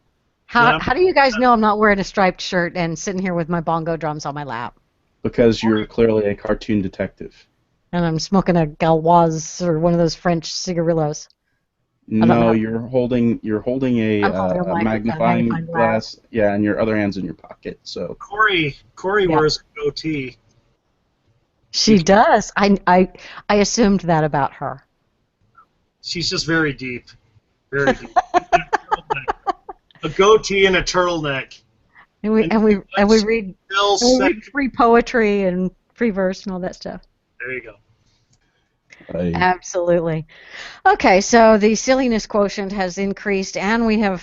How do you guys know I'm not wearing a striped shirt and sitting here with my bongo drums on my lap? Because you're clearly a cartoon detective. And I'm smoking a Gauloise or one of those French cigarillos. No, you're holding a magnifying glass. Yeah, and your other hand's in your pocket. So Corey wears a goatee. She does. I assumed that about her. She's just very deep. Very deep. A goatee and a turtleneck. And we read free poetry and free verse and all that stuff. There you go. Absolutely. Okay, so the silliness quotient has increased, and we have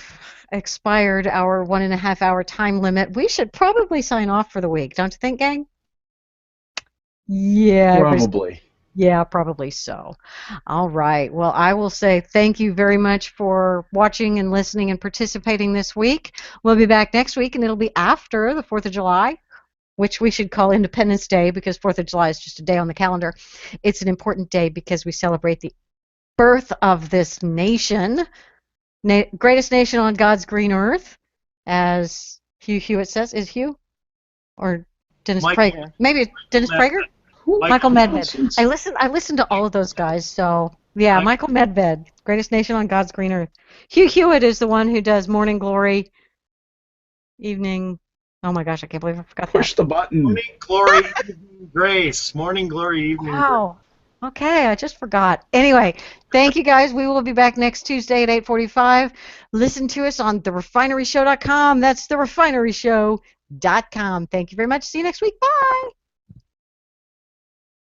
expired our 1.5 hour time limit. We should probably sign off for the week, don't you think, gang? Yeah. Probably. Yeah, probably so. All right. Well, I will say thank you very much for watching and listening and participating this week. We'll be back next week, and it'll be after the 4th of July, which we should call Independence Day because 4th of July is just a day on the calendar. It's an important day because we celebrate the birth of this nation, greatest nation on God's green earth, as Hugh Hewitt says. Is Hugh? Or Dennis Prager? Maybe it's Dennis Prager? Michael Medved. I listen to all of those guys, so yeah, Michael Medved, greatest nation on God's green earth. Hugh Hewitt is the one who does Morning Glory, Evening. Oh my gosh, I can't believe I forgot that. Push the button. Morning Glory, Evening Grace. Morning Glory, Evening Grace. Wow. Okay, I just forgot. Anyway, thank you guys. We will be back next Tuesday at 8:45. Listen to us on therefineryshow.com. That's therefineryshow.com. Thank you very much. See you next week. Bye.